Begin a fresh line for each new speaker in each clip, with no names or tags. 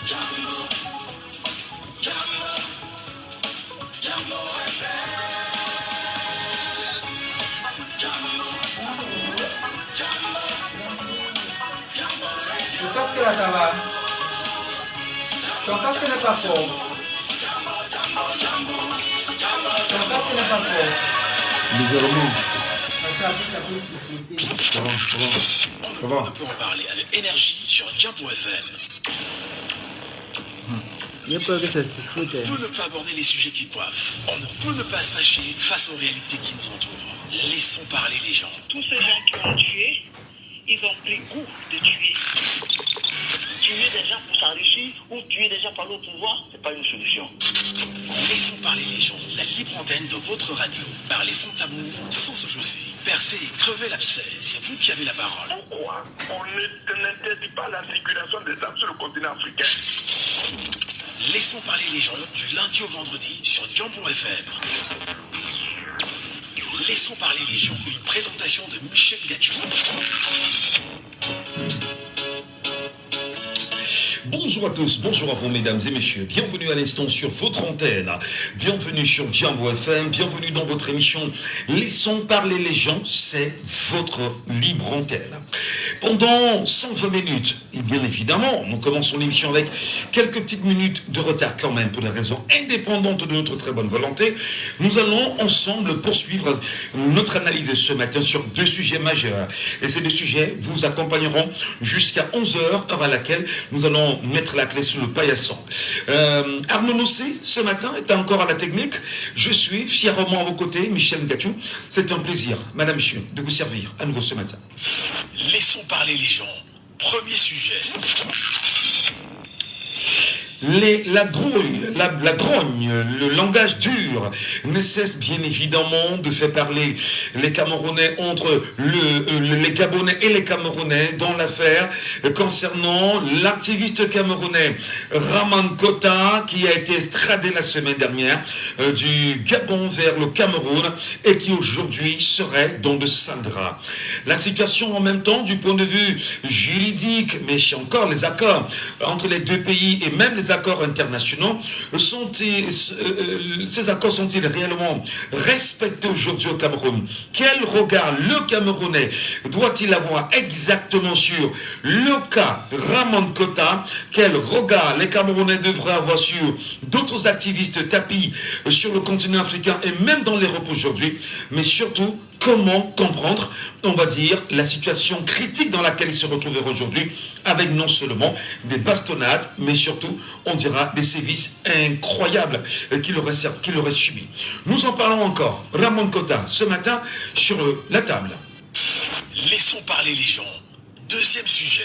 Le casque là, ça va. Ton casque n'est pas fort. Ton casque n'est pas fort.
Légèrement.
Ça peut siffler.
Ça va.
On peut en parler avec énergie sur Diambo FM.
J'ai peur que ça siffle.
On ne peut pas aborder les sujets qui coiffent. On ne peut ne pas se fâcher face aux réalités qui nous entourent. Laissons parler les gens.
Tous ces gens qui ont tué, ils ont pris goût de tuer. Tuer des gens pour s'enrichir ou tuer des gens par le pouvoir, c'est pas une solution.
Laissons parler les gens. La libre antenne de votre radio. Parlez sans tabou, sans se chausser. Percez et crevez l'abcès. C'est vous qui avez la parole.
Pourquoi on n'interdit pas la circulation des armes sur le continent africain?
Laissons parler les gens du lundi au vendredi sur Diambo FM. Laissons parler les gens. Une présentation de Michel Gatchou.
Bonjour à tous, bonjour à vous mesdames et messieurs, bienvenue à l'instant sur votre antenne, bienvenue sur Diambo FM, bienvenue dans votre émission Laissons parler les gens, c'est votre libre antenne. Pendant 120 minutes, et bien évidemment, nous commençons l'émission avec quelques petites minutes de retard quand même pour des raisons indépendantes de notre très bonne volonté, nous allons ensemble poursuivre notre analyse ce matin sur deux sujets majeurs. Et ces deux sujets vous accompagneront jusqu'à 11h, heure à laquelle nous allons mettre la clé sous le paillasson. Arnaud Nossé, ce matin, est encore à la technique. Je suis fièrement à vos côtés, Michel Gatchou. C'est un plaisir, madame, monsieur, de vous servir à nouveau ce matin.
Laissons parler les gens. Premier sujet.
La grogne, le langage dur ne cesse bien évidemment de faire parler les Camerounais entre les Gabonais et les Camerounais dans l'affaire concernant l'activiste camerounais Raman Kota qui a été extradé la semaine dernière du Gabon vers le Cameroun et qui aujourd'hui serait dans de sales draps. La situation en même temps du point de vue juridique, mais encore les accords entre les deux pays et même les accords internationaux, ces accords sont-ils réellement respectés aujourd'hui au Cameroun? Quel regard le Camerounais doit-il avoir exactement sur le cas Raman Kota? Quel regard les Camerounais devraient avoir sur d'autres activistes tapis sur le continent africain et même dans l'Europe aujourd'hui? Mais surtout, comment comprendre, on va dire, la situation critique dans laquelle il se retrouve aujourd'hui, avec non seulement des bastonnades, mais surtout, on dira, des sévices incroyables qu'il aurait subis. Nous en parlons encore. Raman Kota, ce matin, sur la table.
Laissons parler les gens. Deuxième sujet.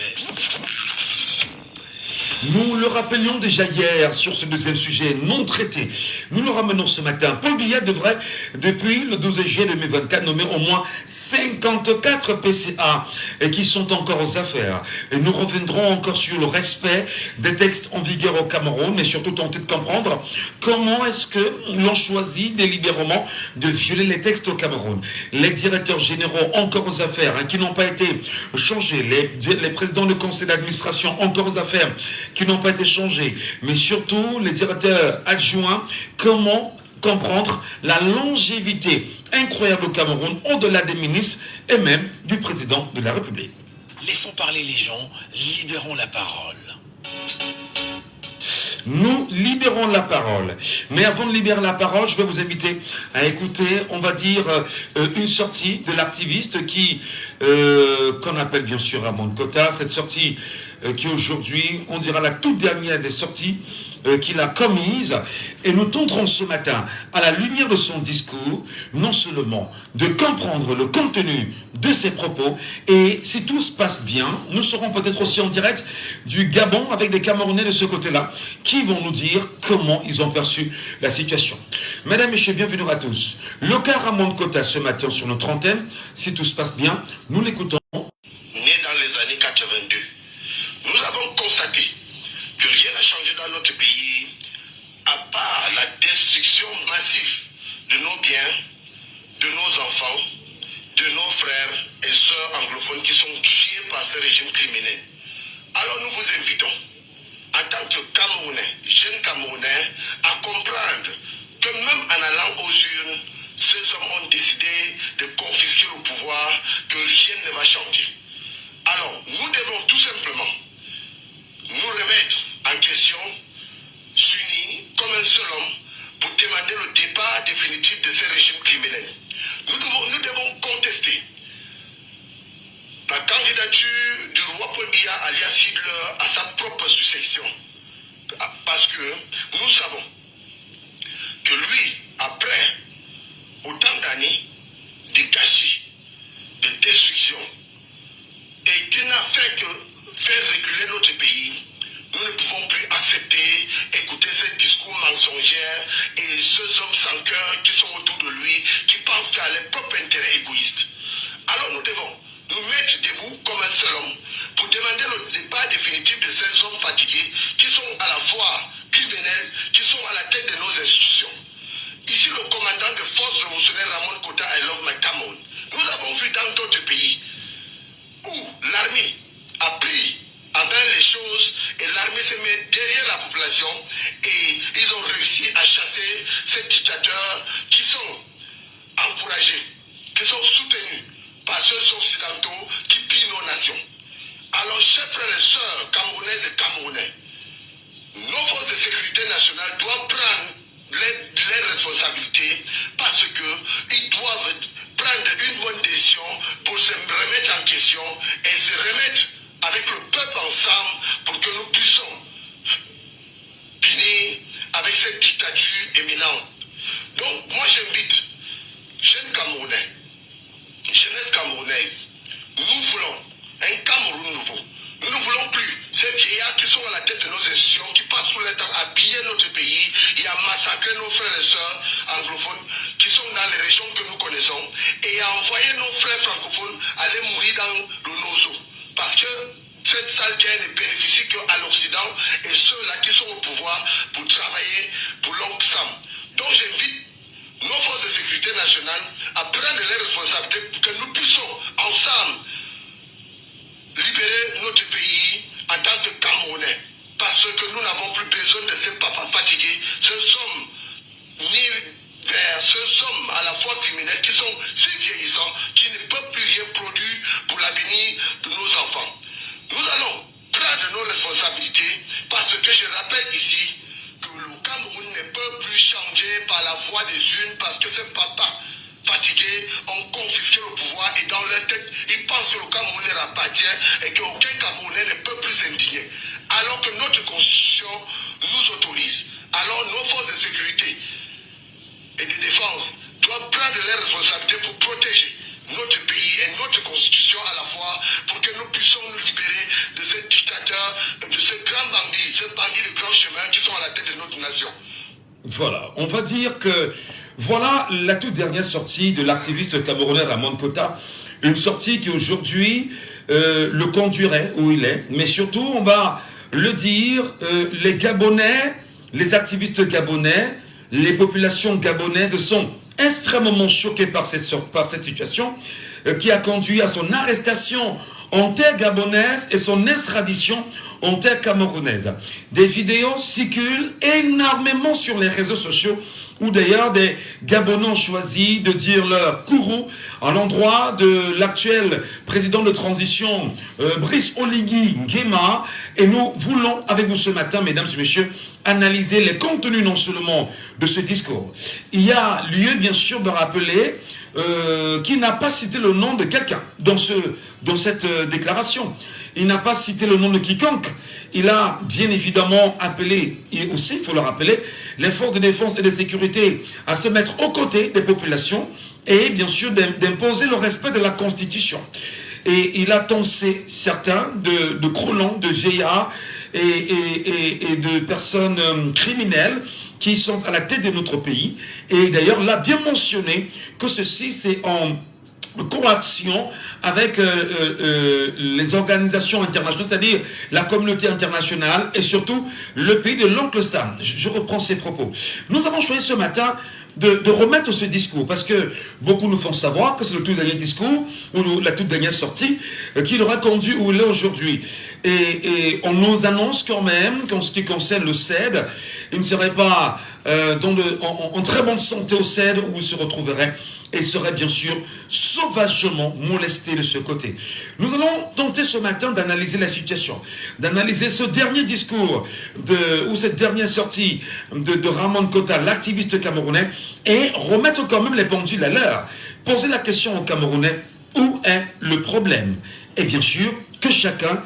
Nous le rappelions déjà hier sur ce deuxième sujet non traité. Nous le ramenons ce matin. Paul Biya devrait, depuis le 12 juillet 2024, nommer au moins 54 PCA et qui sont encore aux affaires. Et nous reviendrons encore sur le respect des textes en vigueur au Cameroun, mais surtout tenter de comprendre comment est-ce que l'on choisit délibérément de violer les textes au Cameroun. Les directeurs généraux encore aux affaires, qui n'ont pas été changés, les présidents du conseil d'administration encore aux affaires, qui n'ont pas été changés, mais surtout les directeurs adjoints, comment comprendre la longévité incroyable au Cameroun, au-delà des ministres et même du président de la République.
Laissons parler les gens, libérons la parole.
Nous libérons la parole. Mais avant de libérer la parole, je vais vous inviter à écouter, on va dire, une sortie de l'activiste qu'on appelle bien sûr Raman Kota. Cette sortie qui aujourd'hui, on dira la toute dernière des sorties qu'il a commises. Et nous tenterons ce matin, à la lumière de son discours, non seulement de comprendre le contenu de ses propos, et si tout se passe bien, nous serons peut-être aussi en direct du Gabon avec des Camerounais de ce côté-là, qui vont nous dire comment ils ont perçu la situation. Mesdames et messieurs, bienvenue à tous. Le cas Raman Kota ce matin sur notre antenne, si tout se passe bien, nous l'écoutons.
Né dans les années 82, nous avons constaté que rien n'a changé dans notre pays, à part la destruction massive de nos biens, de nos enfants, de nos frères et sœurs anglophones qui sont tués par ce régime criminel. Alors nous vous invitons à tant que Camerounais, jeunes Camerounais, à comprendre que même en allant aux urnes, ces hommes ont décidé de confisquer le pouvoir, que rien ne va changer. Alors, nous devons tout simplement nous remettre en question, s'unir comme un seul homme pour demander le départ définitif de ces régimes criminels. Nous devons contester la candidature du roi Paul Biya alias Hitler à sa propre succession. Parce que nous savons que lui, après autant d'années de gâchis, de destruction, et qui n'a fait que faire reculer notre pays, nous ne pouvons plus accepter, écouter ces discours mensongers et ces hommes sans cœur qui sont autour de lui, qui pensent qu'à leur propre intérêt égoïste. Alors nous devons nous mettre debout comme un seul homme pour demander le départ définitif de ces hommes fatigués qui sont à la fois criminels, qui sont à la tête de nos institutions. Ici, le commandant de force révolutionnaire Ramon Kota, I love my Cameroun. Nous avons vu dans d'autres pays où l'armée a pris en main les choses et l'armée se met derrière la population et ils ont réussi à chasser ces dictateurs qui sont encouragés, qui sont soutenus par ceux occidentaux qui pillent nos nations. Alors, chers frères et sœurs camerounaises et camerounais, nos forces de sécurité nationale doivent prendre les responsabilités parce qu'ils doivent prendre une bonne décision pour se remettre en question et se remettre avec le peuple ensemble pour que nous puissions finir avec cette dictature éminente. Donc moi j'invite jeunes Camerounais, jeunesse camerounaise, nous voulons un Cameroun nouveau. Nous ne voulons plus ces vieillards qui sont à la tête de nos institutions, qui passent tout le temps à piller notre pays et à massacrer nos frères et sœurs anglophones qui sont dans les régions que nous connaissons et à envoyer nos frères francophones aller mourir dans le nozo. Parce que cette sale guerre ne bénéficie qu'à l'Occident et ceux-là qui sont au pouvoir pour travailler pour l'oncle Sam. Donc j'invite nos forces de sécurité nationale à prendre les responsabilités pour que nous puissions ensemble libérer notre pays en tant que Camerounais. Parce que nous n'avons plus besoin de ces papas fatigués, ces hommes nés vers ces hommes à la fois criminels qui sont si vieillissants, qui ne peuvent plus rien produire pour l'avenir de nos enfants. Nous allons prendre nos responsabilités parce que je rappelle ici que le Cameroun ne peut plus changer par la voie des urnes parce que ces papas fatigués ont confisqué le pouvoir et dans leur tête, ils pensent que le Cameroun leur appartient et qu'aucun Camerounais ne peut plus s'indigner. Alors que notre constitution nous autorise. Alors nos forces de sécurité et de défense doivent prendre les responsabilités pour protéger notre pays et notre constitution à la fois pour que nous puissions nous libérer de ces dictateurs, de ces grands bandits de grand chemin qui sont à la tête de notre nation.
Voilà, on va dire que voilà la toute dernière sortie de l'activiste camerounais Ramon Kota, une sortie qui aujourd'hui le conduirait où il est, mais surtout on va le dire, les Gabonais, les activistes gabonais, les populations gabonaises sont extrêmement choquées par cette situation qui a conduit à son arrestation en terre gabonaise et son extradition en terre camerounaise. Des vidéos circulent énormément sur les réseaux sociaux où d'ailleurs des Gabonais ont choisi de dire leur courroux à l'endroit de l'actuel président de transition Brice Oligui Nguema. Et nous voulons avec vous ce matin, mesdames et messieurs, analyser les contenus non seulement de ce discours. Il y a lieu bien sûr de rappeler qu'il n'a pas cité le nom de quelqu'un dans cette déclaration. Il n'a pas cité le nom de quiconque. Il a bien évidemment appelé, et aussi il faut le rappeler, les forces de défense et de sécurité à se mettre aux côtés des populations et bien sûr d'imposer le respect de la Constitution. Et il a tensé certains de croulants, de vieillards et de personnes criminelles qui sont à la tête de notre pays. Et d'ailleurs, l'a bien mentionné que ceci, c'est en coaction avec les organisations internationales, c'est-à-dire la communauté internationale et surtout le pays de l'oncle Sam. Je reprends ses propos. Nous avons choisi ce matin de remettre ce discours, parce que beaucoup nous font savoir que c'est le tout dernier discours, ou la toute dernière sortie, qui l'aura conduit où il est aujourd'hui. Et on nous annonce quand même qu'en ce qui concerne le CED, il ne serait pas en très bonne santé au CED où il se retrouverait, et serait bien sûr sauvagement molesté de ce côté. Nous allons tenter ce matin d'analyser la situation, d'analyser ce dernier discours ou cette dernière sortie de Ramon Kota, l'activiste camerounais, et remettre quand même les pendules à l'heure. Poser la question aux Camerounais, où est le problème? Et bien sûr, que chacun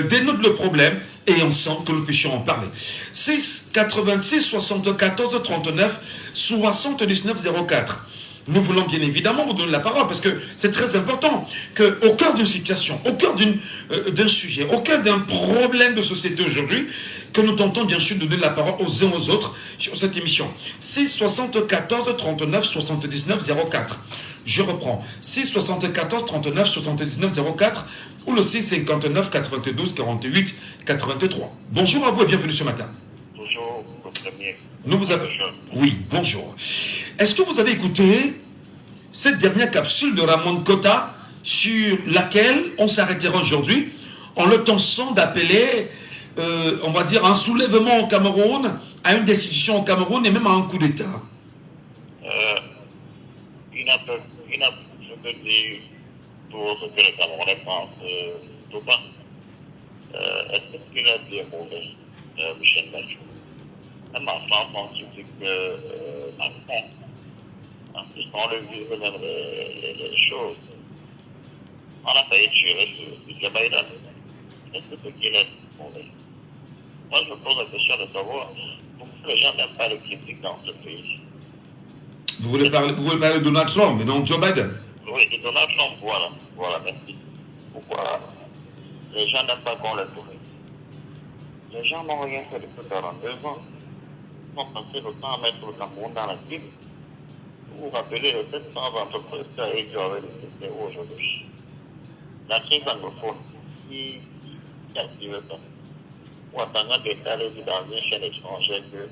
dénote le problème et ensemble que nous puissions en parler. 6 86 74 39 79 04. Nous voulons bien évidemment vous donner la parole parce que c'est très important qu'au cœur d'une situation, au cœur d'un sujet, au cœur d'un problème de société aujourd'hui, que nous tentons bien sûr de donner la parole aux uns aux autres sur cette émission. 6 74 39 79 04. Je reprends. 6 74 39 79 04 ou le 6 59 92 48 83. Bonjour à vous et bienvenue ce matin.
Bonjour, le premier.
Nous vous avons... Oui, bonjour. Est-ce que vous avez écouté cette dernière capsule de Ramon Kota sur laquelle on s'arrêtera aujourd'hui en le tentant d'appeler, on va dire, un soulèvement au Cameroun, à une destitution au Cameroun et même à un coup d'État?
Je peux dire tout ce que le Camerounais pense, tout pas. Est-ce qu'il a dit mauvais, Michel Bachou? Même en France, on critique Macron. En plus, on le vit même les choses. On a failli tuer Joe Biden. Est-ce que c'est qu'il est mauvais? Moi, je me pose la question de savoir pourquoi les gens n'aiment pas les critiques dans ce pays.
Vous voulez parler de Donald Trump, mais non Joe Biden?
Oui, de Donald Trump, voilà, merci. Pourquoi les gens n'aiment pas qu'on les touche? Les gens n'ont rien fait depuis 42 ans. Ils ont passé le temps à mettre le Cameroun dans la Bible. Vous vous rappelez les 700 entreprises qui ont été avec les CCO aujourd'hui. La crise anglophone, qui active ça. Ou attendant d'étaler dans une chaîne étrangère que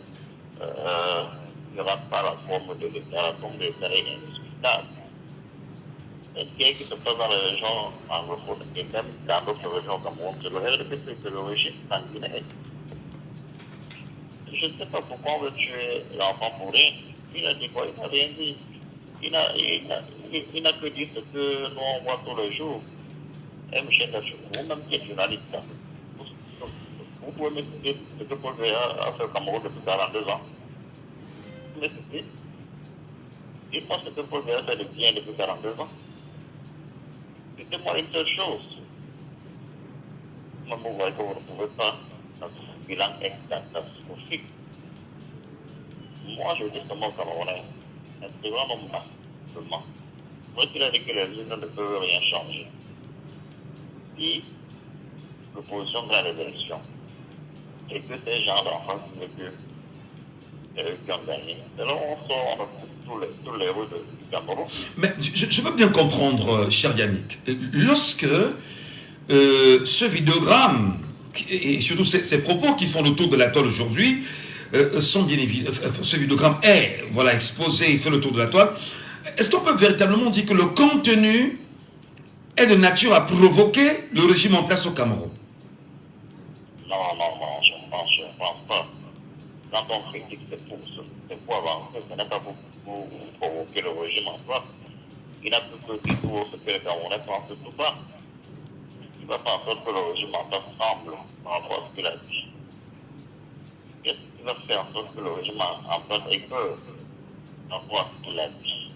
il n'y aura pas la forme de l'État, la forme de l'État est indiscutable. Ce qui se passe dans les régions anglophones et même dans d'autres régions au Cameroun, c'est le RDP, c'est l'origine sanguinaire. Je ne sais pas pourquoi on veut tuer l'enfant pour rien. Il a dit quoi? Il n'a rien dit. Il n'a que dit ce que nous on voit tous les jours. Et Michel Bachou, vous-même qui êtes journaliste, vous pouvez me citer ce que Paul Biya a fait au Cameroun depuis 42 ans. Vous me citez? Il pense que Paul Biya fait de bien depuis 42 ans. Dites-moi une seule chose. Moi, vous voyez que vous ne pouvez pas. Notre bilan est catastrophique. Moi, je dis seulement au Camerounais, intégrons-nous seulement. Moi, il a dit que les urnes ne peuvent rien changer. Si l'opposition gagne les élections et que ces gens d'enfants qui ont gagné, alors on sort tous les rues du Cameroun.
Mais je veux bien comprendre, cher Yannick, lorsque ce vidéogramme et surtout ces propos qui font le tour de la toile aujourd'hui sont bien évidents. Ce vidéogramme est exposé, il fait le tour de la toile. Est-ce qu'on peut véritablement dire que le contenu est de nature à provoquer le régime en place au Cameroun?
Non, je ne pense pas. Quand on critique, c'est pour avancer, ce n'est pas pour provoquer le régime en place. Il n'a plus que dire tout ce que les Camerounais pensent tout pas. Il va faire en sorte que le régime en place semble par rapport à ce qu'il a dit. Qu'est-ce qui va faire en sorte que le régime en place ait peur par rapport à ce qu'il a dit?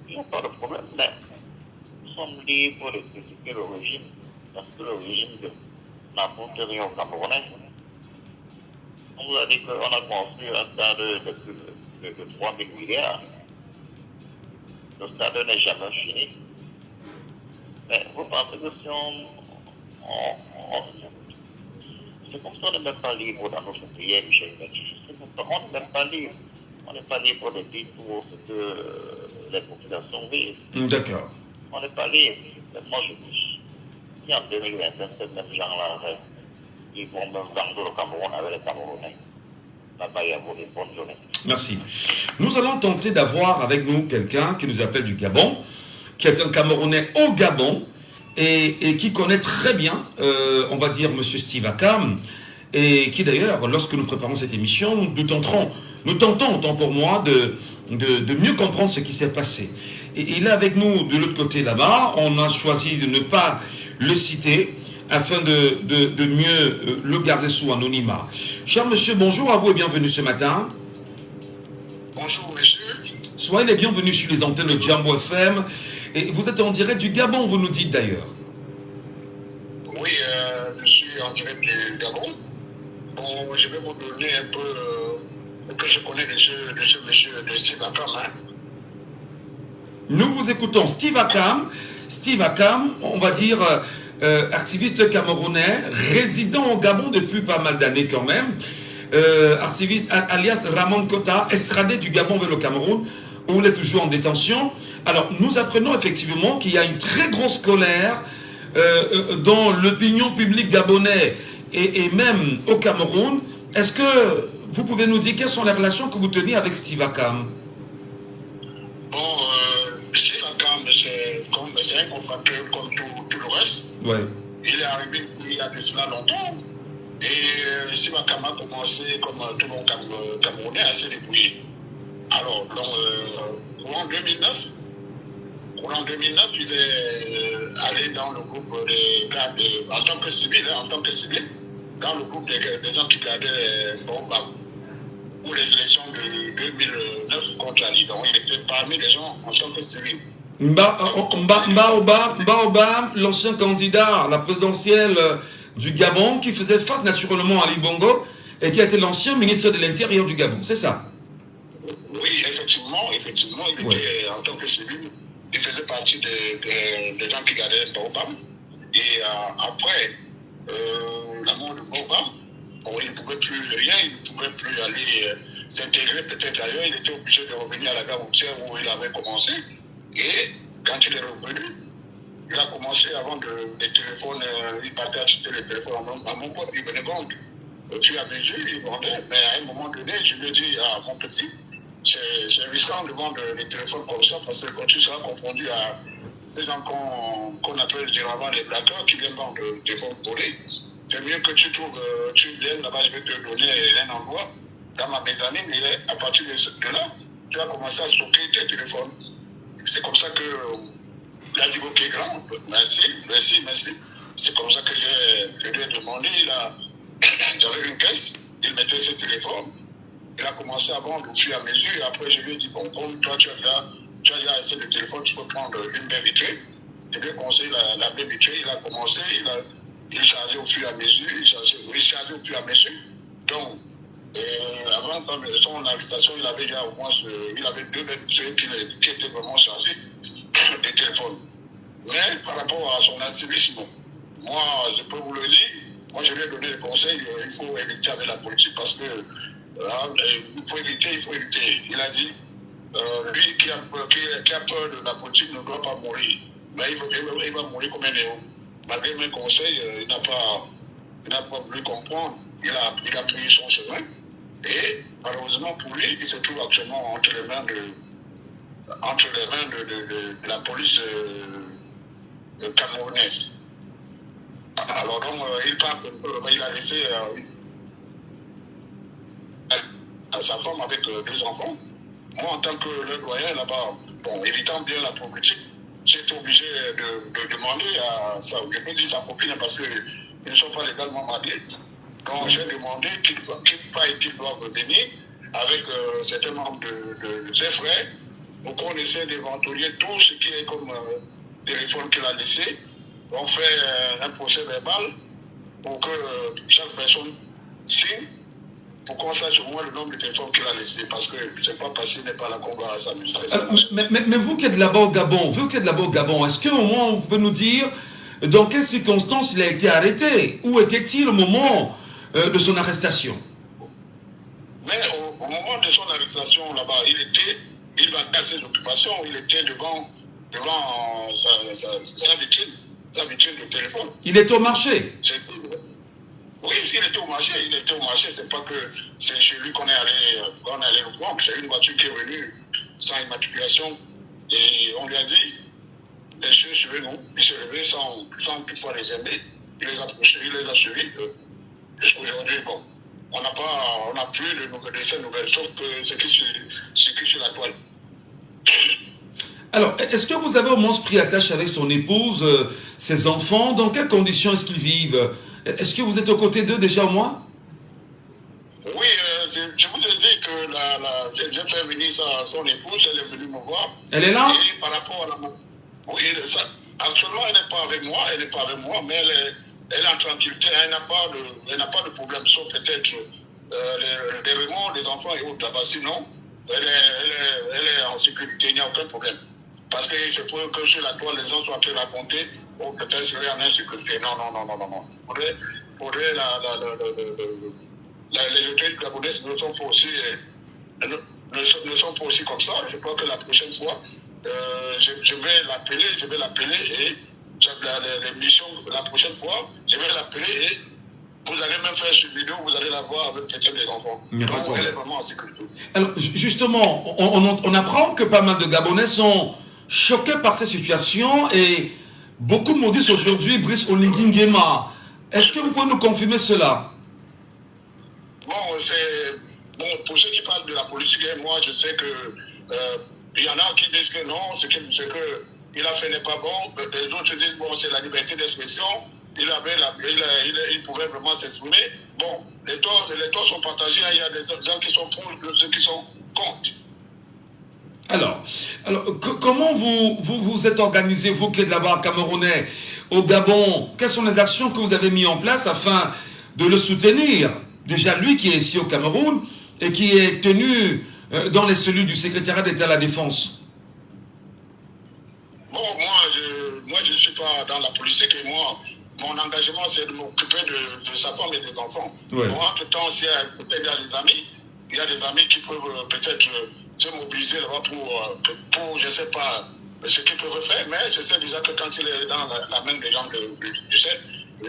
Il n'y a pas de problème, mais nous sommes libres de critiquer le régime parce que le régime n'apporte rien aux Camerounais. On vous a dit qu'on a construit un stade de 3 000 milliards. Le stade n'est jamais fini. Mais vous pensez que si c'est comme ça qu'on n'est même pas libre dans notre pays, Michel Bachou. On n'est même pas libre. On n'est pas libre de dire tout ce que les populations vivent.
D'accord.
On n'est pas libre. Mais moi je dis, si en 2021, ces mêmes gens-là, ils vont même vendre le Cameroun avec les Camerounais.
Baba Yabo, une bonne journée.
Merci. Nous allons tenter d'avoir avec nous quelqu'un qui nous appelle du Gabon, qui est un Camerounais au Gabon et qui connaît très bien, on va dire, M. Steve Akam, et qui d'ailleurs, lorsque nous préparons cette émission, nous tentons, autant pour moi, de mieux comprendre ce qui s'est passé. Et il est avec nous de l'autre côté là-bas. On a choisi de ne pas le citer afin de mieux le garder sous anonymat. Cher monsieur, bonjour à vous et bienvenue ce matin.
Bonjour, monsieur.
Soyez les bienvenus sur les antennes de Jambo FM. Et vous êtes en direct du Gabon, vous nous dites d'ailleurs.
Oui, je suis en direct du Gabon. Bon, je vais vous donner un peu ce que je connais de ce monsieur de Steve Akam. Hein.
Nous vous écoutons. Steve Akam, on va dire activiste camerounais, résident au Gabon depuis pas mal d'années quand même. Activiste alias Ramon Kota, extradé du Gabon vers le Cameroun, où il est toujours en détention. Alors, nous apprenons effectivement qu'il y a une très grosse colère dans l'opinion publique gabonaise et même au Cameroun. Est-ce que vous pouvez nous dire quelles sont les relations que vous teniez avec Steve Akam?
Bon, Steve Akam, c'est un compatriote comme tout le reste.
Ouais.
Il est arrivé il y a de cela longtemps. Et Steve Akam a commencé, comme tout le monde Camerounais, à se débrouiller. Alors, courant 2009, il est allé dans le groupe des gars, en tant que civil, dans le groupe des gens qui gardaient Baobab pour les élections de 2009 contre Ali. Donc, il était parmi les gens en tant que civil.
Baobab, l'ancien candidat à la présidentielle du Gabon, qui faisait face naturellement à Ali Bongo et qui a été l'ancien ministre de l'Intérieur du Gabon, c'est ça?
Oui, effectivement, il était en tant que civil, il faisait partie des gens qui gardaient Baobab. Et après la mort de Baobab, il ne pouvait plus rien, il ne pouvait plus aller s'intégrer peut-être ailleurs, il était obligé de revenir à la gare routière où il avait commencé. Et quand il est revenu, il a commencé avant les téléphones, il partait acheter les téléphones à mon pote, il venait vendre. Au fur et à mesure, il vendait, mais à un moment donné, je lui ai dit à mon petit, c'est risquant de vendre les téléphones comme ça parce que quand tu seras confondu à ces gens qu'on appelle généralement les blagueurs qui viennent vendre des téléphones volés, c'est mieux que tu trouves, tu viennes là-bas, je vais te donner un endroit dans ma mezzanine et à partir de là, tu vas commencer à stocker tes téléphones. C'est comme ça que il a dit ok grand, merci. C'est comme ça que je lui ai demandé, j'avais une caisse, il mettait ses téléphones, il a commencé à vendre au fur et à mesure, et après je lui ai dit bon, toi tu as déjà assez de téléphones, tu peux prendre une baie vitrée. Je lui ai conseillé la baie vitrée, il a commencé, il chargeait au fur et à mesure, Donc, avant son arrestation, il avait déjà au moins deux baie vitrées qui étaient vraiment chargées de téléphones. Mais par rapport à son activisme, moi, je peux vous le dire, moi je lui ai donné le conseil, il faut éviter avec la politique parce que il faut éviter. Il a dit, lui qui a peur de la politique ne doit pas mourir, mais il va mourir comme un néo. Malgré mes conseils, il n'a pas voulu comprendre, il a pris son chemin et malheureusement pour lui, il se trouve actuellement entre les mains de la police camerounaise. Alors donc, il a laissé à sa femme avec 2 enfants. Moi, en tant que le doyen là-bas, bon, évitant bien la politique, j'étais obligé de demander à sa copine parce qu'ils ne sont pas légalement mariés. Donc j'ai demandé qu'ils doivent venir avec certains membres de ses frères pour qu'on essaie d'éventuer tout ce qui est comme téléphone qu'il a laissé. On fait un procès verbal pour que chaque personne signe pour qu'on sache au moins le nombre de téléphones qu'il a laissé parce que c'est pas passé, n'est pas là qu'on va s'amuser.
Mais vous qui êtes là-bas au Gabon, est-ce qu'au moins on peut nous dire dans quelles circonstances il a été arrêté? Où était-il au moment de son arrestation? Mais
au moment de son arrestation là-bas, il va à ses occupations, il était devant sa vitrine de téléphone.
Il était au marché?
Oui, il était au marché, c'est pas que c'est chez lui qu'on est allé le prendre, c'est une voiture qui est venue sans immatriculation et on lui a dit, messieurs, suivez-nous, il s'est levé sans toutefois les aimer, il les a suivis, jusqu'aujourd'hui, bon, on n'a plus de ces nouvelles, sauf que ce qui circule sur la toile.
Alors, est-ce que vous avez au moins pris attache avec son épouse, ses enfants? Dans quelles conditions est-ce qu'ils vivent? Est-ce que vous êtes aux côtés d'eux déjà au moins?
Oui, je vous ai dit que j'ai fait venir son épouse, elle est venue me voir.
Elle est là?
Et par rapport à la... Oui, actuellement, elle n'est pas avec moi, mais elle est en tranquillité, elle n'a pas de problème, sauf peut-être les remords des enfants et autres là-bas. Sinon, elle est en sécurité, il n'y a aucun problème. Parce que c'est pour que sur la toile, les gens soient racontés, ou peut-être seraient en insécurité. Non. Faudrait les autorités gabonaises ne sont pas aussi comme ça. Je crois que la prochaine fois, je vais l'appeler et l'émission, la prochaine fois, je vais l'appeler et vous allez même faire une vidéo, vous allez la voir avec peut-être les enfants. Donc elle est vraiment en sécurité.
Alors justement, on apprend que pas mal de Gabonais sont choqués par cette situation et beaucoup maudissent aujourd'hui Brice Oligui Nguema. Est-ce que vous pouvez nous confirmer cela?
Bon, pour ceux qui parlent de la politique, moi je sais que il y en a qui disent que non, ce qu'il a fait n'est pas bon. Les autres disent bon, c'est la liberté d'expression. Il pouvait vraiment s'exprimer. Bon, les torts sont partagés. Il y a des gens qui sont pour, ceux qui sont contre.
Alors comment vous êtes organisé, vous qui êtes là-bas, Camerounais, au Gabon? Quelles sont les actions que vous avez mises en place afin de le soutenir? Déjà, lui qui est ici au Cameroun et qui est tenu dans les cellules du secrétariat d'État à la Défense.
Bon, moi, je ne suis pas dans la politique et moi, mon engagement, c'est de m'occuper de sa femme et des enfants.
Ouais.
Bon, entre-temps, il y a des amis qui peuvent peut-être se mobiliser là-bas pour, je ne sais pas ce qu'ils peuvent faire, mais je sais déjà que quand il est dans la main des gens du CEP,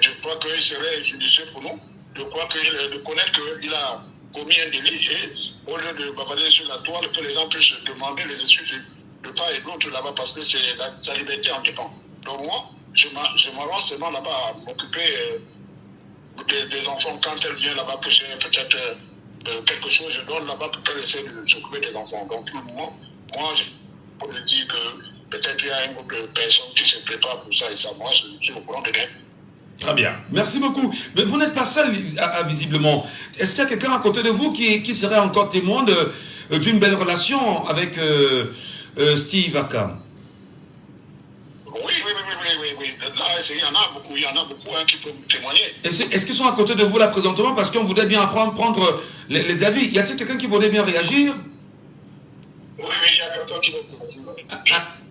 je crois qu'il serait judicieux pour nous, de connaître qu'il a commis un délit et au lieu de bavarder sur la toile, que les gens puissent demander les excuses de part et d'autre là-bas parce que sa liberté en dépend. Donc moi, je m'arrange seulement là-bas à m'occuper des enfants quand elle vient là-bas, que j'ai peut-être quelque chose, je donne là-bas pour qu'elle essaie de s'occuper des enfants. Donc pour le moment, moi, je peux dire que peut-être il y a un groupe de personnes qui se préparent pour ça et ça. Moi, je suis au courant de rien.
Très bien, merci beaucoup. Mais vous n'êtes pas seul, visiblement. Est-ce qu'il y a quelqu'un à côté de vous qui serait encore témoin d'une belle relation avec Steve Akam?
Oui. Là, il y en a beaucoup qui peuvent témoigner.
Est-ce qu'ils sont à côté de vous là présentement parce qu'on voudrait bien prendre les avis? Y a-t-il quelqu'un qui voudrait bien réagir?
Oui, il y a quelqu'un qui veut réagir.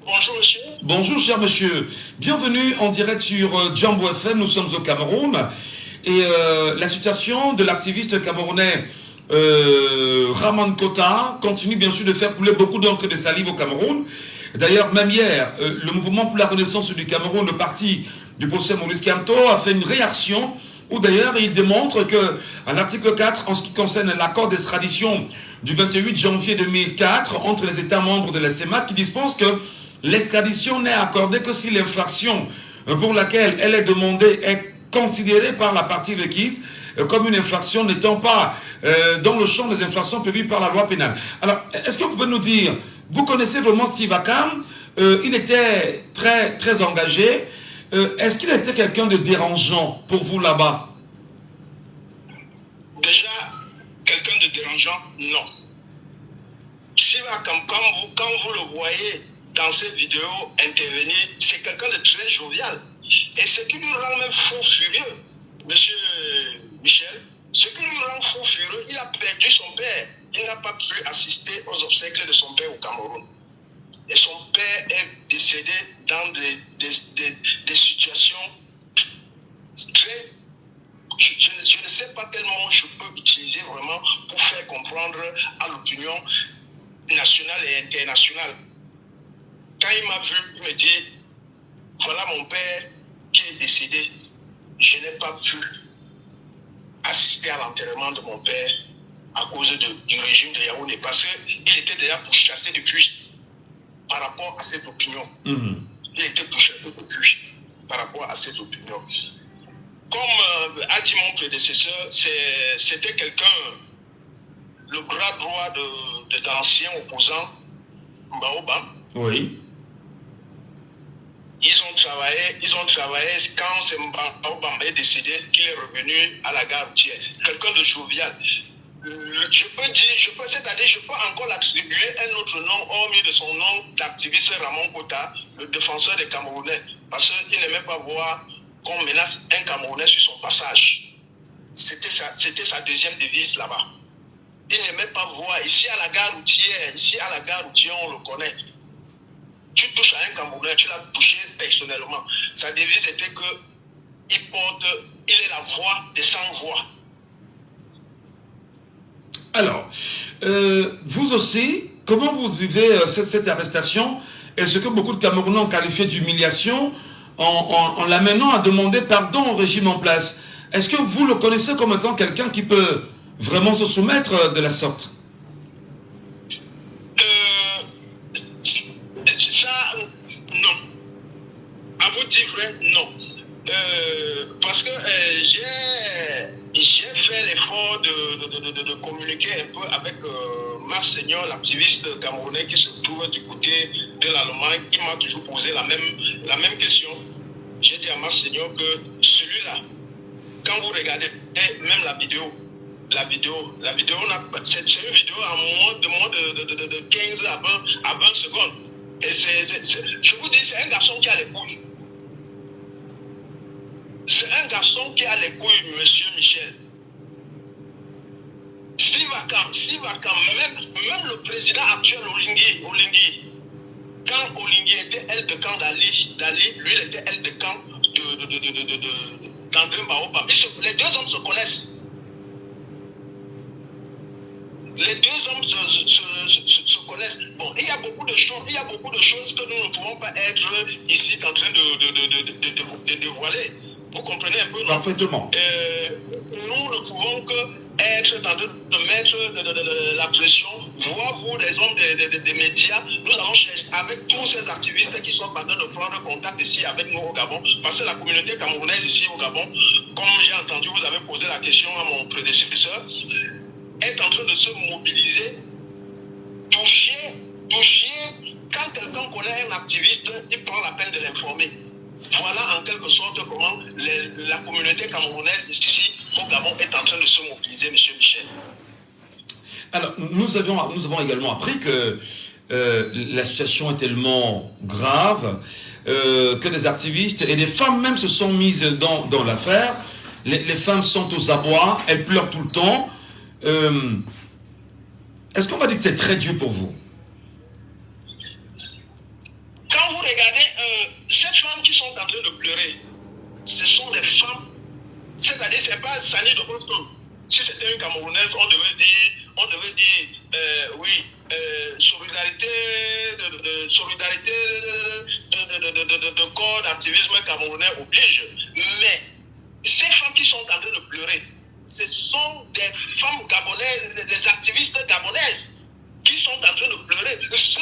Bonjour monsieur.
Bonjour cher monsieur. Bienvenue en direct sur Jambo FM, nous sommes au Cameroun. Et la situation de l'activiste camerounais Raman Kota continue bien sûr de faire couler beaucoup d'encre de salive au Cameroun. D'ailleurs, même hier, le mouvement pour la renaissance du Cameroun, le parti du professeur Maurice Kamto, a fait une réaction où d'ailleurs il démontre que à l'article 4, en ce qui concerne l'accord d'extradition du 28 janvier 2004 entre les États membres de la CEMAC, qui dispose que l'extradition n'est accordée que si l'infraction pour laquelle elle est demandée est considérée par la partie requise comme une infraction n'étant pas dans le champ des infractions prévues par la loi pénale. Alors, est-ce que vous pouvez nous dire, vous connaissez vraiment Steve Akam, il était très, très engagé. Est-ce qu'il était quelqu'un de dérangeant pour vous là-bas?
Déjà, quelqu'un de dérangeant, non. Steve Akam, quand vous le voyez dans ces vidéos intervenir, c'est quelqu'un de très jovial. Et ce qui lui rend même fou furieux, monsieur Michel, ce qui lui rend fou furieux, il a perdu son père. Il n'a pas pu assister aux obsèques de son père au Cameroun. Et son père est décédé dans des situations très... Je ne sais pas quel mot je peux utiliser vraiment pour faire comprendre à l'opinion nationale et internationale. Quand il m'a vu, il me dit, voilà mon père qui est décédé. Je n'ai pas pu assister à l'enterrement de mon père à cause du régime de Yaoundé, parce qu'il était déjà pourchassé depuis par rapport à ses opinions. Il était pourchassé depuis par rapport à ses opinions. Comme a dit mon prédécesseur, c'était quelqu'un, le bras droit de l'ancien opposant Mbaoba.
Oui.
Ils ont travaillé quand c'est Mbaoba est décédé, qu'il est revenu à la gare routière. Quelqu'un de jovial. Je peux encore l'attribuer un autre nom, hormis de son nom d'activiste Ramon Kota, le défenseur des Camerounais, parce qu'il n'aimait pas voir qu'on menace un Camerounais sur son passage. C'était sa deuxième devise là-bas. Il n'aimait pas voir, ici à la gare routière, on le connaît. Tu touches à un Camerounais, tu l'as touché personnellement. Sa devise était que il est la voix des sans-voix.
Alors, vous aussi, comment vous vivez cette arrestation et ce que beaucoup de Camerounais ont qualifié d'humiliation en l'amenant à demander pardon au régime en place? Est-ce que vous le connaissez comme étant quelqu'un qui peut vraiment se soumettre de la sorte?
Ça, non. À vous dire vrai, non. Parce que j'ai fait l'effort de communiquer un peu avec Marc Seigneur, l'activiste camerounais qui se trouve du côté de l'Allemagne, qui m'a toujours posé la même question. J'ai dit à Marc Seigneur que celui-là, quand vous regardez même la vidéo, c'est une vidéo à moins de 15 à 20 secondes. Et je vous dis, c'est un garçon qui a les couilles. C'est un garçon qui a les couilles, monsieur Michel. Steve Akam, même le président actuel Olingi, quand Olingi était aile de camp d'Ali, lui il était aile de camp d'André Mbaoba. Les deux hommes se connaissent. Les deux hommes se connaissent. Bon, il y a beaucoup de choses que nous ne pouvons pas être ici en train de dévoiler. Vous comprenez un peu, non?
Parfaitement.
Nous ne pouvons que être en train de mettre la pression, voir vous, les hommes des médias. Nous allons chercher avec tous ces activistes qui sont en train de prendre contact ici avec nous au Gabon, parce que la communauté camerounaise ici au Gabon, comme j'ai entendu, vous avez posé la question à mon prédécesseur, est en train de se mobiliser, toucher. Quand quelqu'un connaît un activiste, il prend la peine de l'informer. Voilà en quelque sorte comment la communauté camerounaise ici au Gabon est en train de se mobiliser, monsieur Michel.
Alors, nous avons également appris que la situation est tellement grave que des activistes et des femmes même se sont mises dans l'affaire. Les femmes sont aux abois, elles pleurent tout le temps. Est-ce qu'on va dire que c'est très dur pour vous?
Quand vous regardez ces femmes qui sont en train de pleurer, ce sont des femmes, c'est-à-dire c'est pas Sani de Boston. Si c'était une Camerounaise, on devait dire oui, solidarité de corps d'activisme camerounais oblige. Mais ces femmes qui sont en train de pleurer, ce sont des femmes gabonaises, des activistes gabonaises qui sont en train de pleurer. Ceux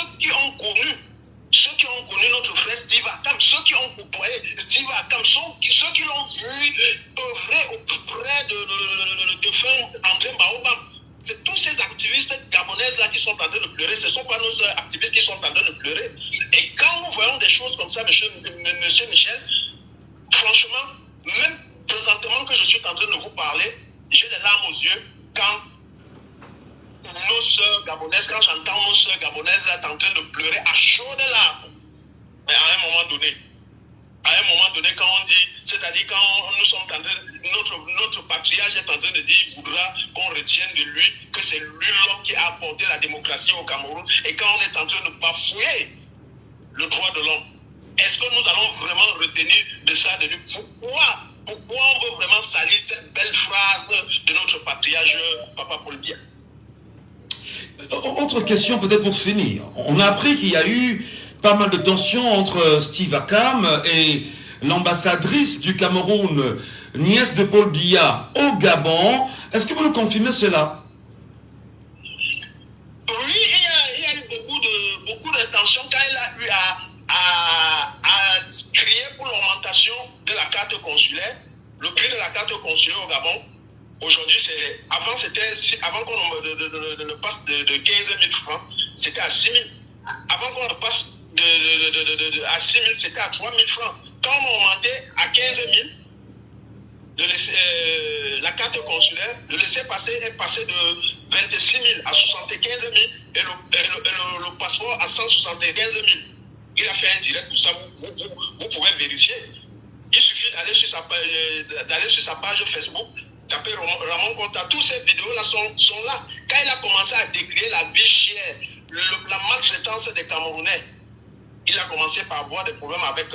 qui ont connu notre frère Steve Akam, ceux qui ont côtoyé Steve Akam, ceux qui l'ont vu œuvrer auprès de fin André Mbaoba. C'est tous ces activistes gabonaises-là qui sont en train de pleurer. Ce ne sont pas nos activistes qui sont en train de pleurer. Et quand nous voyons des choses comme ça, monsieur Michel, franchement, même présentement que je suis en train de vous parler, j'ai les larmes aux yeux quand nos sœurs gabonaises, quand j'entends nos sœurs gabonaises là en train de pleurer à chaudes larmes. Mais à un moment donné, quand on dit, c'est-à-dire quand nous sommes en train de, notre patriarche est en train de dire, il voudra qu'on retienne de lui que c'est lui l'homme qui a apporté la démocratie au Cameroun, et quand on est en train de bafouer le droit de l'homme, est-ce que nous allons vraiment retenir de ça de lui? Pourquoi on veut vraiment salir cette belle phrase de notre patriarche Papa Paul Biya?
Autre question peut-être pour finir. On a appris qu'il y a eu pas mal de tensions entre Steve Akam et l'ambassadrice du Cameroun, nièce de Paul Biya, au Gabon. Est-ce que vous nous confirmez cela?
Oui, il y a eu beaucoup de tensions quand il a eu à crier pour l'augmentation de la carte consulaire. Le prix de la carte consulaire au Gabon, aujourd'hui, avant qu'on ne passe de 15 000 francs, c'était à 6 000. Avant qu'on ne passe à 6 000, c'était à 3 000 francs. Quand on a augmenté à 15 000, la carte consulaire, le laissez-passer est passé de 26 000 à 75 000 et le passeport à 175 000. Il a fait un direct, tout ça, vous pouvez vérifier. Il suffit d'aller sur sa page Facebook, taper Ramon Konta. Toutes ces vidéos-là sont là. Quand il a commencé à décrire la vie chère, la maltraitance des Camerounais, il a commencé par avoir des problèmes avec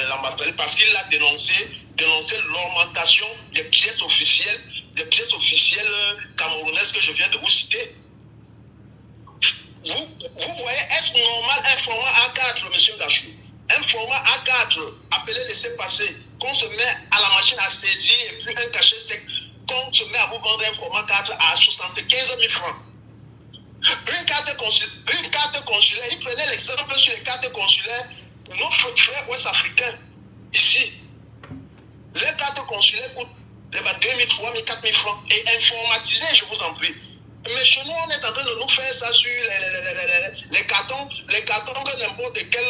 l'ambassadeur parce qu'il a dénoncé l'augmentation des pièces officielles camerounaises que je viens de vous citer. Vous voyez, est-ce normal un format A4, monsieur Gachou? Un format A4 appelé laisser-passer, qu'on se met à la machine à saisir et puis un cachet sec, qu'on se met à vous vendre un format 4 à 75 000 francs. Une carte consulaire, il prenait l'exemple sur les cartes consulaires de nos frères ouest-africains, ici. Les cartes consulaires coûtent 2 000, 3 000, 4 000 francs et informatisées, je vous en prie. Mais chez nous, on est en train de nous faire ça sur les cartons de n'importe quel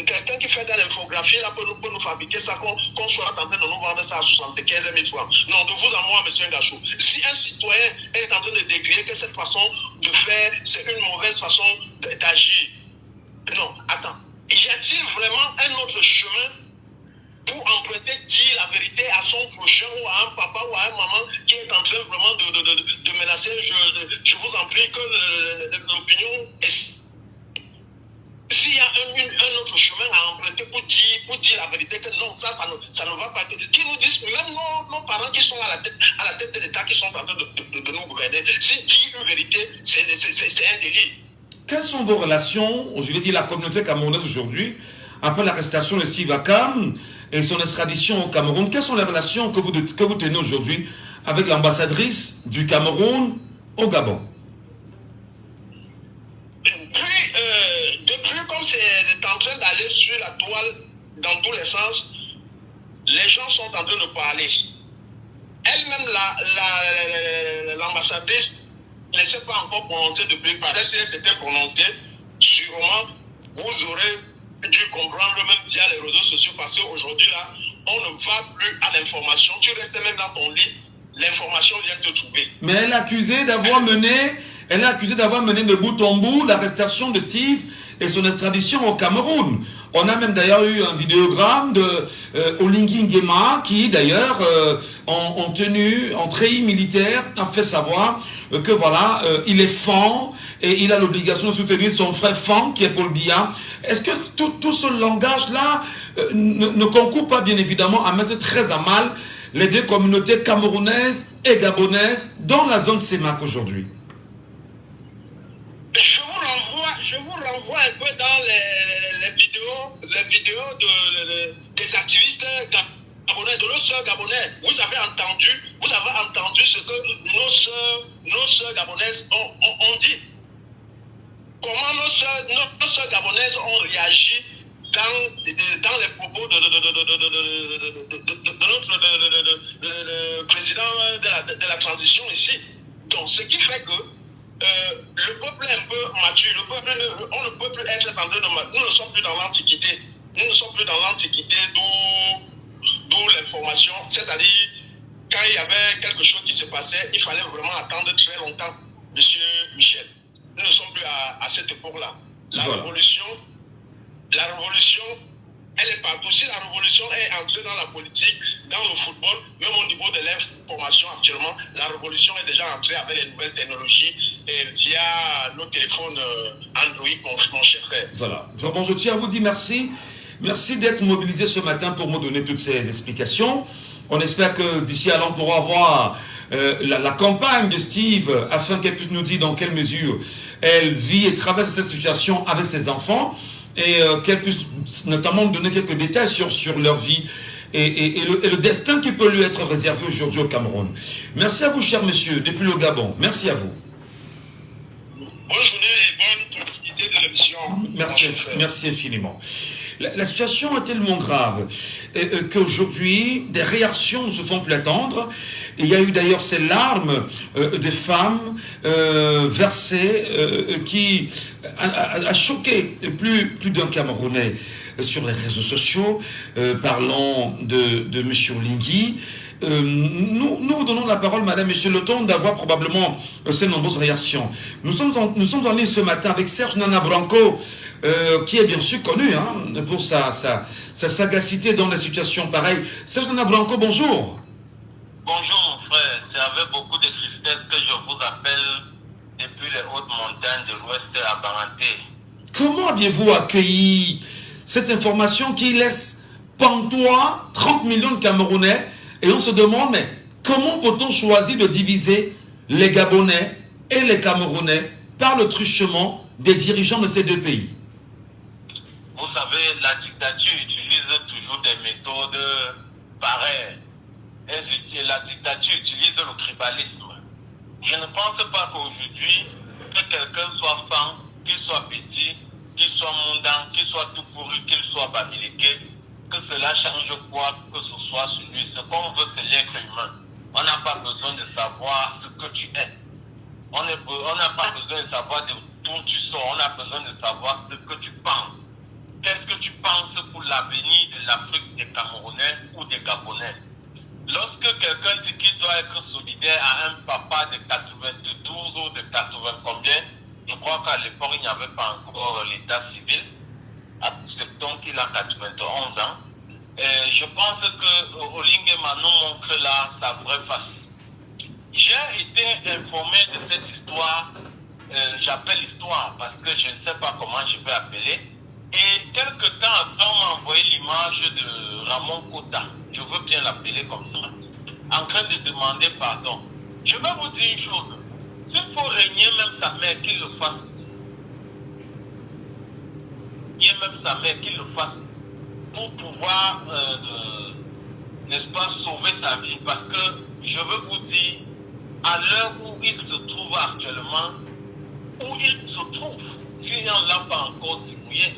quelqu'un qui fait de l'infographie là pour nous fabriquer ça, qu'on soit en train de nous vendre ça à 75 000 francs. Non, de vous à moi, monsieur Ngachou. Si un citoyen est en train de décrire que cette façon de faire, c'est une mauvaise façon d'agir. Non, attends. Y a-t-il vraiment un autre chemin pour emprunter, dire la vérité à son prochain ou à un papa ou à un maman qui est en train vraiment de menacer? Je vous en prie que l'opinion est... S'il y a un autre chemin à emprunter pour dire la vérité que non, ça ne va pas. Qui nous disent, même nos parents qui sont à la tête de l'État, qui sont en train de nous gouverner, si dire une vérité, c'est un délit.
Quelles sont vos relations, je vais dire la communauté camerounaise aujourd'hui, après l'arrestation de Steve Akam et son extradition au Cameroun? Quelles sont les relations que vous tenez aujourd'hui avec l'ambassadrice du Cameroun au Gabon?
Depuis, comme c'est en train d'aller sur la toile dans tous les sens, les gens sont en train de parler. Elle-même, l'ambassadrice, ne s'est pas encore prononcée depuis. Parce que si elle s'était prononcée, sûrement, vous aurez dû comprendre même via les réseaux sociaux, parce qu'aujourd'hui, là, on ne va plus à l'information. Tu restes même dans ton lit, l'information vient te trouver.
Mais elle est accusée d'avoir mené de bout en bout l'arrestation de Steve et son extradition au Cameroun. On a même d'ailleurs eu un vidéogramme de Olingi Nguema qui d'ailleurs en treillis militaire a fait savoir que voilà, il est fan et il a l'obligation de soutenir son frère fan qui est Paul Biya. Est-ce que tout ce langage-là ne concourt pas bien évidemment à mettre très à mal les deux communautés camerounaises et gabonaises dans la zone CEMAC aujourd'hui?
Je vous renvoie un peu dans les vidéos des activistes gabonais, de nos sœurs gabonais. Vous avez entendu ce que nos sœurs gabonaises ont dit. Comment nos sœurs gabonaises ont réagi dans les propos de notre président de la transition ici. Donc, ce qui fait que le peuple est un peu mature, on ne peut plus être en train de... Nous ne sommes plus dans l'Antiquité. Nous ne sommes plus dans l'Antiquité, d'où l'information. C'est-à-dire, quand il y avait quelque chose qui se passait, il fallait vraiment attendre très longtemps, monsieur Michel. Nous ne sommes plus à cette époque-là. La révolution, elle est partout. Si la révolution est entrée dans la politique, dans le football, même au niveau de l'information actuellement, la révolution est déjà entrée avec les nouvelles technologies et via nos téléphones Android, mon cher frère.
Voilà. Bon, je tiens à vous dire merci. Merci d'être mobilisé ce matin pour me donner toutes ces explications. On espère que d'ici à là, on pourra avoir la campagne de Steve afin qu'elle puisse nous dire dans quelle mesure elle vit et traverse cette situation avec ses enfants. et qu'elle puisse notamment nous donner quelques détails sur leur vie et le destin qui peut lui être réservé aujourd'hui au Cameroun. Merci à vous, cher monsieur, depuis le Gabon. Merci à vous.
Bonne journée et bonne continuité de l'émission.
Merci infiniment. La situation est tellement grave qu'aujourd'hui, des réactions ne se font plus attendre. Il y a eu d'ailleurs ces larmes des femmes versées qui a choqué plus d'un Camerounais sur les réseaux sociaux, parlant de M. Olingi. Nous donnons la parole, madame, monsieur, le temps d'avoir probablement ces nombreuses réactions. Nous sommes en ligne ce matin avec Serge Nana Branco, qui est bien sûr connu pour sa sagacité dans des situations pareilles. Serge Nana Branco, bonjour.
Bonjour mon frère, c'est avec beaucoup de tristesse que je vous appelle depuis les hautes montagnes de l'Ouest à Baranté.
Comment aviez-vous accueilli cette information qui laisse pantois 30 millions de Camerounais? Et on se demande, mais comment peut-on choisir de diviser les Gabonais et les Camerounais par le truchement des dirigeants de ces deux pays?
Vous savez, la dictature utilise toujours des méthodes pareilles. Et la dictature utilise le tribalisme. Je ne pense pas qu'aujourd'hui, que quelqu'un soit fan, qu'il soit petit, qu'il soit mondain, qu'il soit tout pourri, qu'il soit bamiliqué, que cela change quoi que ce soit sur lui. Ce qu'on veut, c'est l'être humain. On n'a pas besoin de savoir ce que tu es. On n'a pas besoin de savoir d'où tu sors. On a besoin de savoir ce que tu penses. Qu'est-ce que tu penses pour l'avenir de l'Afrique des Camerounais ou des Gabonais? Lorsque quelqu'un dit qu'il doit être solidaire à un papa de 92 ou de 80 combien, je crois qu'à l'époque, il n'y avait pas encore l'état civil. Acceptons qu'il a 91 ans. Je pense que Olingi nous montre là sa vraie face. J'ai été informé de cette histoire, j'appelle histoire parce que je ne sais pas comment je vais appeler. Et quelque temps après, on m'a envoyé l'image de Ramon Kota, je veux bien l'appeler comme ça, en train de demander pardon. Je vais vous dire une chose, s'il faut régner même sa mère, qu'il le fasse. Même sa mère qu'il le fasse pour pouvoir, n'est-ce pas, sauver sa vie. Parce que je veux vous dire, à l'heure où il se trouve actuellement, où il se trouve, si on ne l'a pas encore zigouillé,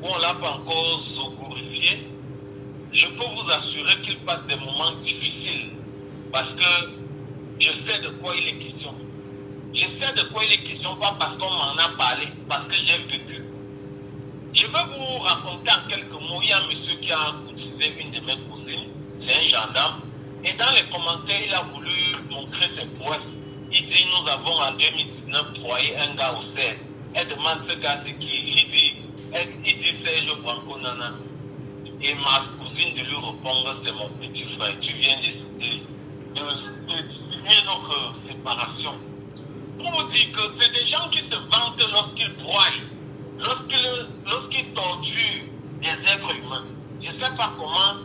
ou on ne l'a pas encore zogorifié, je peux vous assurer qu'il passe des moments difficiles. Parce que je sais de quoi il est question. Je sais de quoi il est question, pas parce qu'on m'en a parlé, parce que j'ai vécu. Je vais vous raconter en quelques mots. Il y a un monsieur qui a courtisé une de mes cousines, c'est un gendarme, et dans les commentaires, il a voulu montrer ses prouesses. Il dit, nous avons en 2019 broyé un gars au cerf. Elle demande ce gars c'est qui. Il dit Serge Branco Nana. Et ma cousine de lui répondre, c'est mon petit frère. Tu viens de signer notre séparation. Pour vous dire que c'est des gens qui se vantent lorsqu'ils broient. Lorsqu'ils torturent des êtres humains, je ne sais pas comment,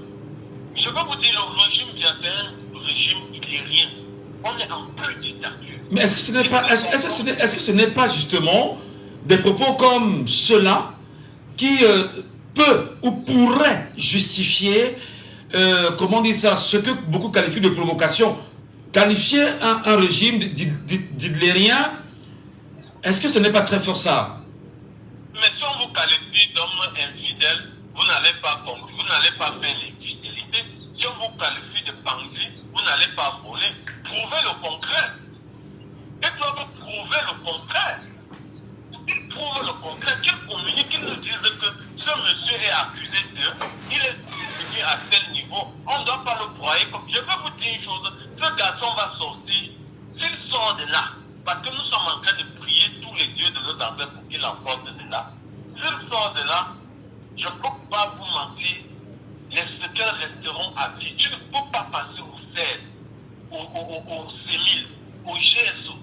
je vais vous dire, le régime vient d'un régime hitlérien. On est en peu de dictature.
Mais est-ce que ce n'est pas justement des propos comme ceux-là qui peut ou pourrait justifier, comment dire ça, ce que beaucoup qualifient de provocation? Qualifier un régime d'hitlérien, est-ce que ce n'est pas très fort ça?
Mais si on vous qualifie d'homme infidèle, vous n'allez pas conclure, vous n'allez pas faire l'infidélité. Si on vous qualifie de bandit, vous n'allez pas voler. Prouvez le contraire. Ils doivent prouver le contraire. Ils prouvent le contraire, qu'ils communiquent, qu'ils nous disent que ce monsieur est accusé il est défini à tel niveau. On ne doit pas le broyer comme. Je vais vous dire une chose, ce garçon va sortir, s'il sort de là, parce que nous sommes en train de prier tous les dieux de notre enfer pour qu'il en sorte de là. S'il sort de là, je ne peux pas vous mentir, les séquelles resteront à vie. Tu ne peux pas passer au CED, au CEMIL, au GSO.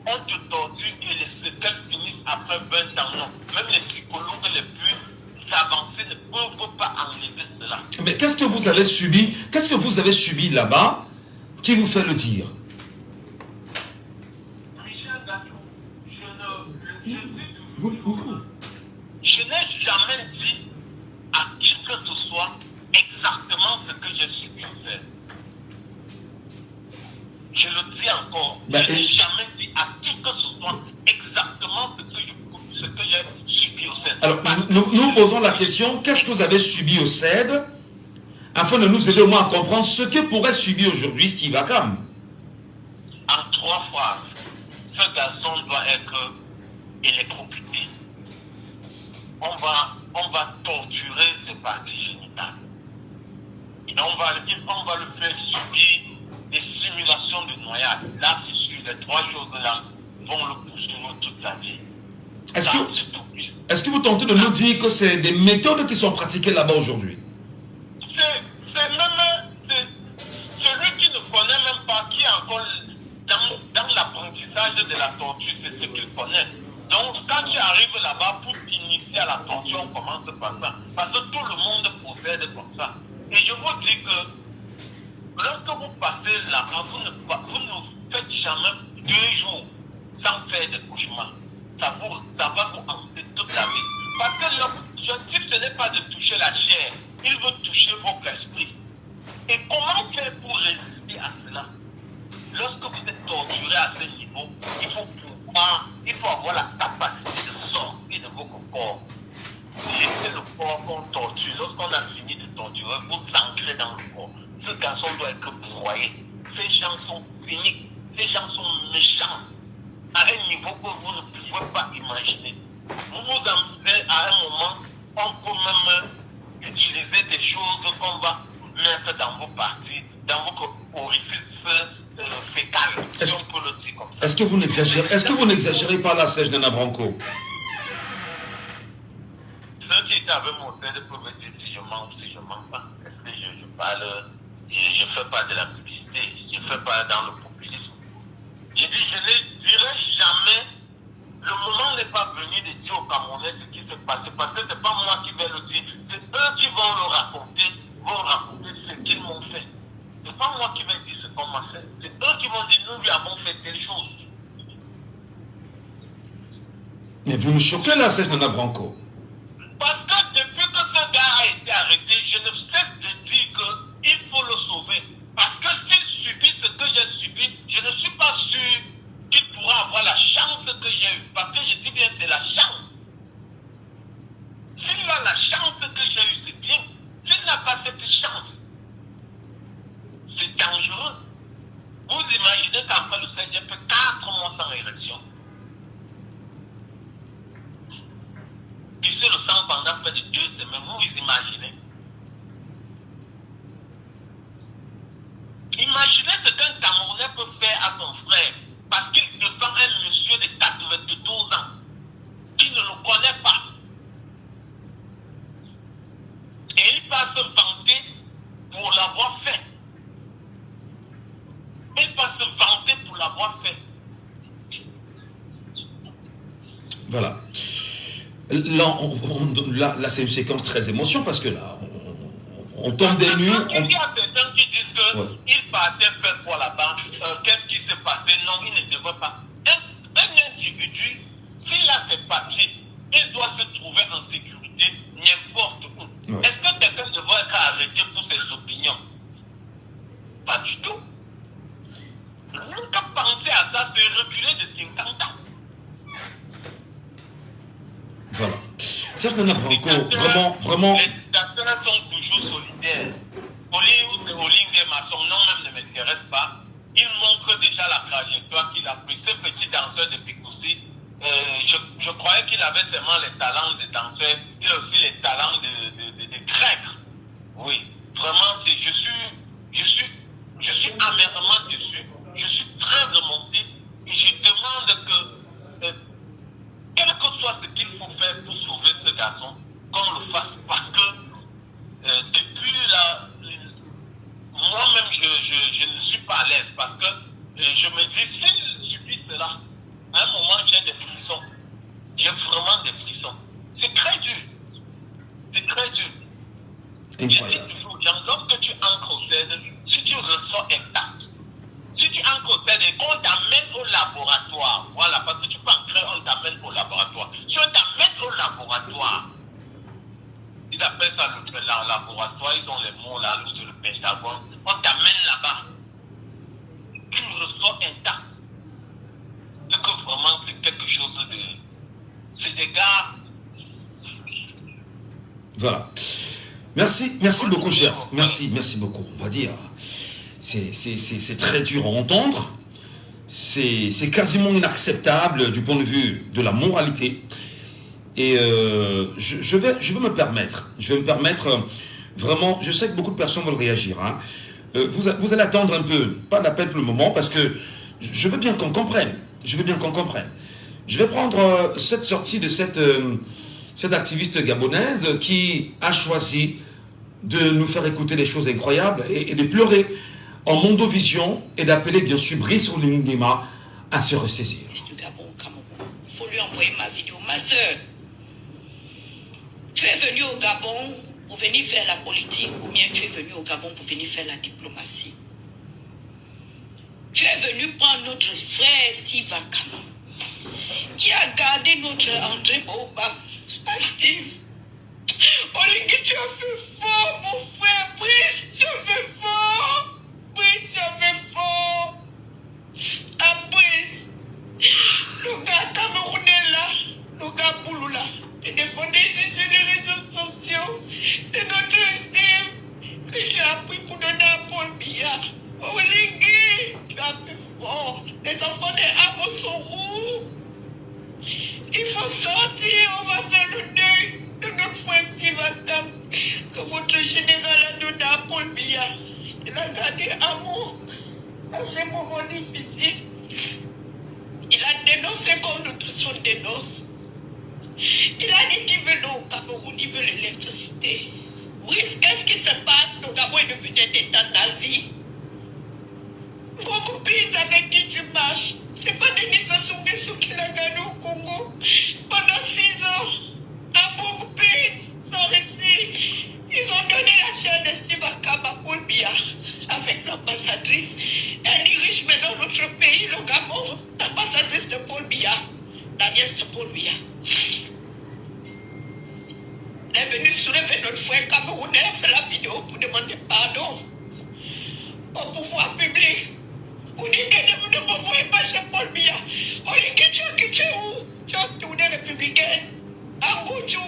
On te torture et les séquelles finissent après 20 ans. Non. Même les psychologues les plus avancés ne peuvent pas enlever cela.
Mais qu'est-ce que vous avez subi? Qu'est-ce que vous avez subi là-bas qui vous fait le dire?
Je n'ai ce que j'ai subi au CED. Je le dis encore,
Ben,
je n'ai jamais dit à qui que ce soit exactement ce que j'ai subi au CED.
Alors, nous posons la question, qu'est-ce que vous avez subi au CED, afin de nous aider au moins à comprendre ce que pourrait subir aujourd'hui Steve Akam.
En 3 phrases, ce garçon doit être électrocuté. On va torturer ses parties génitales. Et on va le faire subir des simulations de noyade. Là, c'est sûr, les 3 choses-là vont le poursuivre toute sa vie.
Est-ce que vous tentez de nous dire que c'est des méthodes qui sont pratiquées là-bas aujourd'hui?
C'est même celui qui ne connaît même pas, qui est encore dans l'apprentissage de la torture, c'est ce qu'il connaît. Donc, quand tu arrives là-bas pour t'initier à la torture, on commence par ça. Parce que tout le monde procède comme ça. Et je vous dis que lorsque vous passez là-bas, vous ne faites jamais 2 jours sans faire des cauchemars. Ça va vous hanter toute la vie. Parce que l'objectif, ce n'est pas de toucher la chair. Il veut toucher votre esprit. Et comment faire pour résister à cela? Lorsque vous êtes torturé à ce niveau, il faut avoir la capacité de sortir de votre corps. Laissez le corps qu'on torture. Lorsqu'on a fini de torturer, vous ancrez dans le corps. Ce garçon doit être broyé. Ces gens sont cyniques. Ces gens sont méchants. À un niveau que vous ne pouvez pas imaginer. Vous vous amusez à un moment, on peut même utiliser des choses qu'on va mettre dans vos parties, dans votre orifice fécal, si on peut le dire comme ça.
Est-ce que vous n'exagérez pas la Serge Nana Branco?
Ceux qui étaient avec mon père peuvent me dire si je mens ou si je ne mens pas. Est-ce que je parle, je ne fais pas de la publicité, je ne fais pas dans le populisme. J'ai dit, je ne dirai jamais, le moment n'est pas venu de dire aux Camerounais ce qui s'est passé, parce que ce n'est pas moi qui vais le dire, c'est eux qui vont le raconter, ce qu'ils m'ont fait. Ce n'est pas moi qui vais dire ce qu'on m'a fait, c'est eux qui vont dire, nous lui avons fait telle chose.
Mais vous me choquez là, Serge Nana Branco.
Parce que depuis que ce gars a été arrêté, je ne cesse de dire qu'il faut le sauver. Parce que s'il subit ce que j'ai subi, je ne suis pas sûr qu'il pourra avoir la chance que j'ai eue. Parce que je dis bien, c'est la chance. S'il a la chance que j'ai eue, c'est bien. S'il n'a pas cette chance, c'est dangereux. Vous imaginez qu'après le Seigneur fait 4 mois sans érection. Pisser le sang pendant près de 2 semaines, vous imaginez. Imaginez ce qu'un Camerounais peut faire à son frère parce qu'il défend un monsieur de 92 ans qui ne le connaît pas. Et il va se vanter pour l'avoir fait. Il va se vanter pour l'avoir fait.
Voilà. Là, c'est une séquence très émotion parce que là, on tombe des nues.
Il y a certains qui disent qu'il partait faire pour là-bas. Qu'est-ce qui s'est passé? Non, il ne devrait pas. Un individu, s'il a ses papiers, il doit se trouver en sécurité n'importe où. Ouais. Est-ce que quelqu'un devrait être arrêté pour ses opinions? Pas du tout. Rien qu'à penser à ça, c'est reculer de 50 ans.
Voilà. Serge Nana Branco, vraiment.
Les dictateurs sont toujours solidaires. Olingue et son nom même ne m'intéresse pas. Il montre déjà la trajectoire qu'il a pris. Ce petit danseur de Pikoussi, je croyais qu'il avait seulement les talents de danseur. Il a aussi les talents de grec. Oui, vraiment, je suis amèrement déçu. Je suis très remonté. Et je demande que quel que soit ce qu'il faut faire pour sauver ce garçon, qu'on le fasse. Parce que depuis là, moi-même, je ne suis pas à l'aise. Parce que je me dis, s'il subit cela, à un moment, j'ai des frissons. J'ai vraiment des frissons. C'est très dur. C'est très dur. Je dis toujours aux gens, lorsque tu entres au CED, si tu ressors intact, si tu entres au CED et qu'on t'amène au laboratoire, voilà, parce que tu peux entrer, on t'amène au laboratoire. Si on t'amène au laboratoire, ils appellent ça le laboratoire, ils ont les mots là, c'est le
Voilà. Merci beaucoup, cher. Merci beaucoup. On va dire, c'est très dur à entendre. C'est quasiment inacceptable du point de vue de la moralité. Et je vais me permettre, vraiment, je sais que beaucoup de personnes veulent réagir. Hein. Vous allez attendre un peu, pas de la peine pour le moment, parce que je veux bien qu'on comprenne. Je vais prendre cette sortie de cette activiste gabonaise qui a choisi de nous faire écouter des choses incroyables et de pleurer en mondovision et d'appeler bien sûr Brice Olinguema à se ressaisir.
Du Gabon au Cameroun. Il faut lui envoyer ma vidéo. Ma soeur, tu es venue au Gabon pour venir faire la politique ou bien tu es venu au Gabon pour venir faire la diplomatie? Tu es venu prendre notre frère Steve Akam, qui a gardé notre André Boba. Ah, Steve, Olingi, tu as fait fort, mon frère. Brice, tu as fait fort. Brice, tu as fait fort. Ah, Brice, le gars camerounais là, le gars Boulou là, tu défendais ici sur les réseaux sociaux. C'est notre Steve que j'ai appris pour donner à Paul Biya. Olingi, tu as fait fort. Les enfants des Amos sont roux. Il faut sortir, on va faire le deuil de notre frère Steve Akam que votre général a donné à Paul Biya. Il a gardé amour dans ces moments difficiles. Il a dénoncé comme nous tous on dénonce. Il a dit qu'il veut au Cameroun, il veut l'électricité. Brice, qu'est-ce qui se passe? Le Gabon est devenu un état nazi. Beaucoup pays avec qui tu marches. C'est pas Denis Sassou Nguesso qui l'a gagné au Congo. Pendant 6 ans, à beaucoup de pays sont restés. Ils ont donné la chair de Steve Akam à Paul Biya avec l'ambassadrice. Elle dirige maintenant notre pays, le Gabon, l'ambassadrice de Paul Biya, la nièce de Paul Biya. Elle est venue soulever notre frère camerounais, elle a fait la vidéo pour demander pardon au pouvoir public. Vous dites que ne m'envoyez pas chez Paul Biya. On dit que tu es où? Tu es tourné républicaine à Goudjou,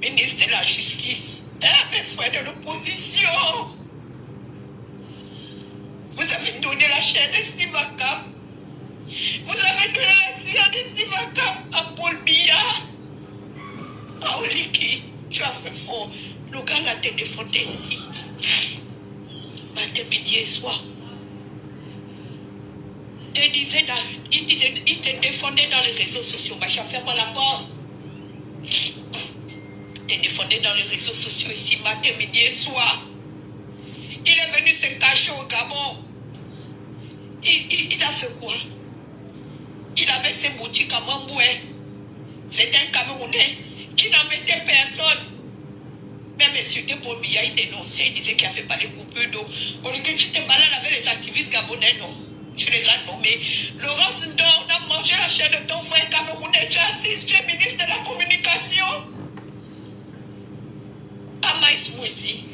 ministre de la Justice. Mes frères de l'opposition, vous avez donné la chair de Steve Akam. Vous avez donné la chair de Steve Akam à Paul Biya. Ah, Oliki, tu as fait fort. Le gars là te défendait ici. Matin, midi et soir. Il te défendait dans les réseaux sociaux. Macha, ferme la porte. Il te défendait dans les réseaux sociaux ici, matin, midi et soir. Il est venu se cacher au Gabon. Il a fait quoi? Il avait ses boutiques à Mamboué. C'est un Camerounais qui n'en mettait personne. Même insulté Paul Biya, il dénonçait, il disait qu'il n'y avait pas de coupures d'eau. On dit que tu te balades avec les activistes gabonais, non? Tu les as nommés. Laurence Ndor, on a mangé la chair de ton frère camerounais. Tu es assise, tu es ministre de la communication. Amaïs Mouessi,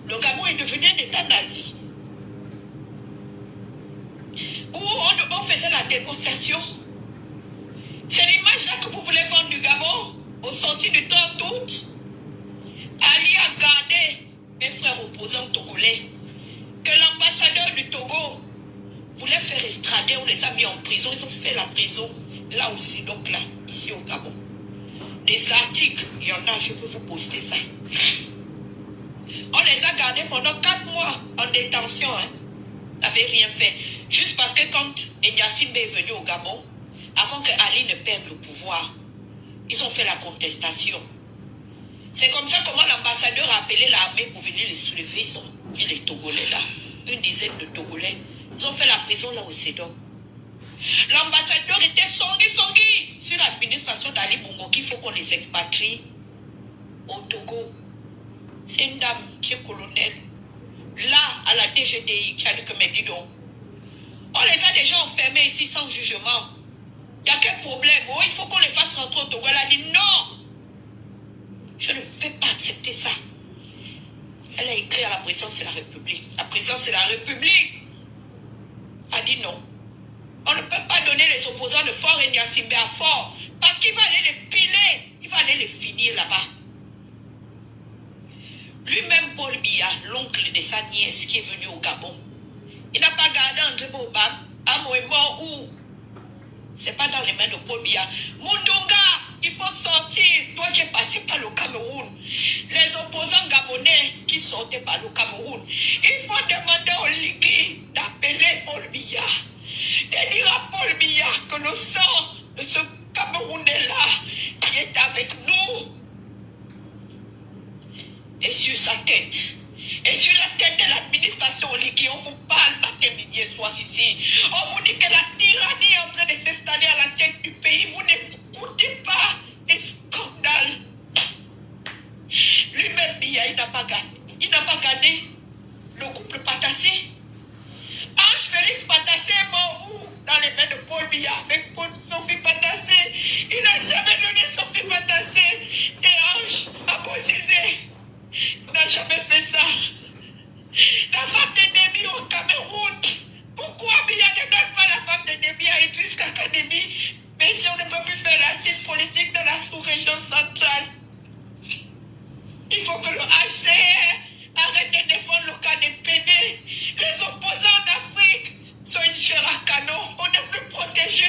le Gabon est devenu un état nazi. Où on faisait la dénonciation. C'est l'image-là que vous voulez vendre du Gabon au sorti du 30 août. Ali a gardé mes frères opposants togolais. Que l'ambassadeur du Togo voulait faire extrader, on les a mis en prison, ils ont fait la prison là aussi, donc là, ici au Gabon. Des articles, il y en a, je peux vous poster ça. On les a gardés pendant 4 mois en détention, hein. Ils n'avaient rien fait. Juste parce que quand Enyassimbe est venu au Gabon, avant que Ali ne perde le pouvoir, ils ont fait la contestation. C'est comme ça comment l'ambassadeur a appelé l'armée pour venir les soulever. Ils ont mis les Togolais là, une dizaine de Togolais. Ils ont fait la prison là au Cédon. L'ambassadeur était songui sur l'administration d'Ali Bongo qu'il faut qu'on les expatrie au Togo. C'est une dame qui est colonel. Là, à la DGDI, qui a dit que mais dis donc, on les a déjà enfermés ici sans jugement. Il n'y a quel problème? Oh, il faut qu'on les fasse rentrer au Togo. Elle a dit non. Je ne vais pas accepter ça. Elle a écrit à la présidence de la République. La présidence de la République a dit non. On ne peut pas donner les opposants de Fort Enyassimbe à Fort parce qu'il va aller les piler. Il va aller les finir là-bas. Lui-même, Paul Biya, l'oncle de sa nièce qui est venu au Gabon, il n'a pas gardé André Bobam à Moémon où c'est pas dans les mains de Paul Biya. Mundunga, il faut sortir. Toi qui es passé par le Cameroun, les opposants gabonais qui sortaient par le Cameroun, il faut demander au Ligui d'appeler Paul Biya, de dire à Paul Biya que le sang de ce Camerounais-là qui est avec nous est sur sa tête. Et sur la tête de l'administration Ligui, on vous parle matin, midi et soir ici. On vous dit que la tyrannie est en train de s'installer à la tête du pays. Vous n'écoutez pas les scandales. Lui-même, Biya, il n'a pas gagné. Il n'a pas gagné le couple Patassé. Ange Félix Patassé est mort où? Dans les mains de Paul Biya avec Sophie Patassé. Il n'a jamais donné Sophie Patassé. Et Ange a Bozizé. Il n'a jamais fait ça. La femme de Déby au Cameroun. Pourquoi Biya ne donne pas la femme de Déby à Idriss Kakadémi? Mais si on ne peut plus faire l'asile politique dans la sous-région centrale, il faut que le HCR arrête de défendre le cas des PD. Les opposants d'Afrique sont une chair à canon. On n'est plus protégé.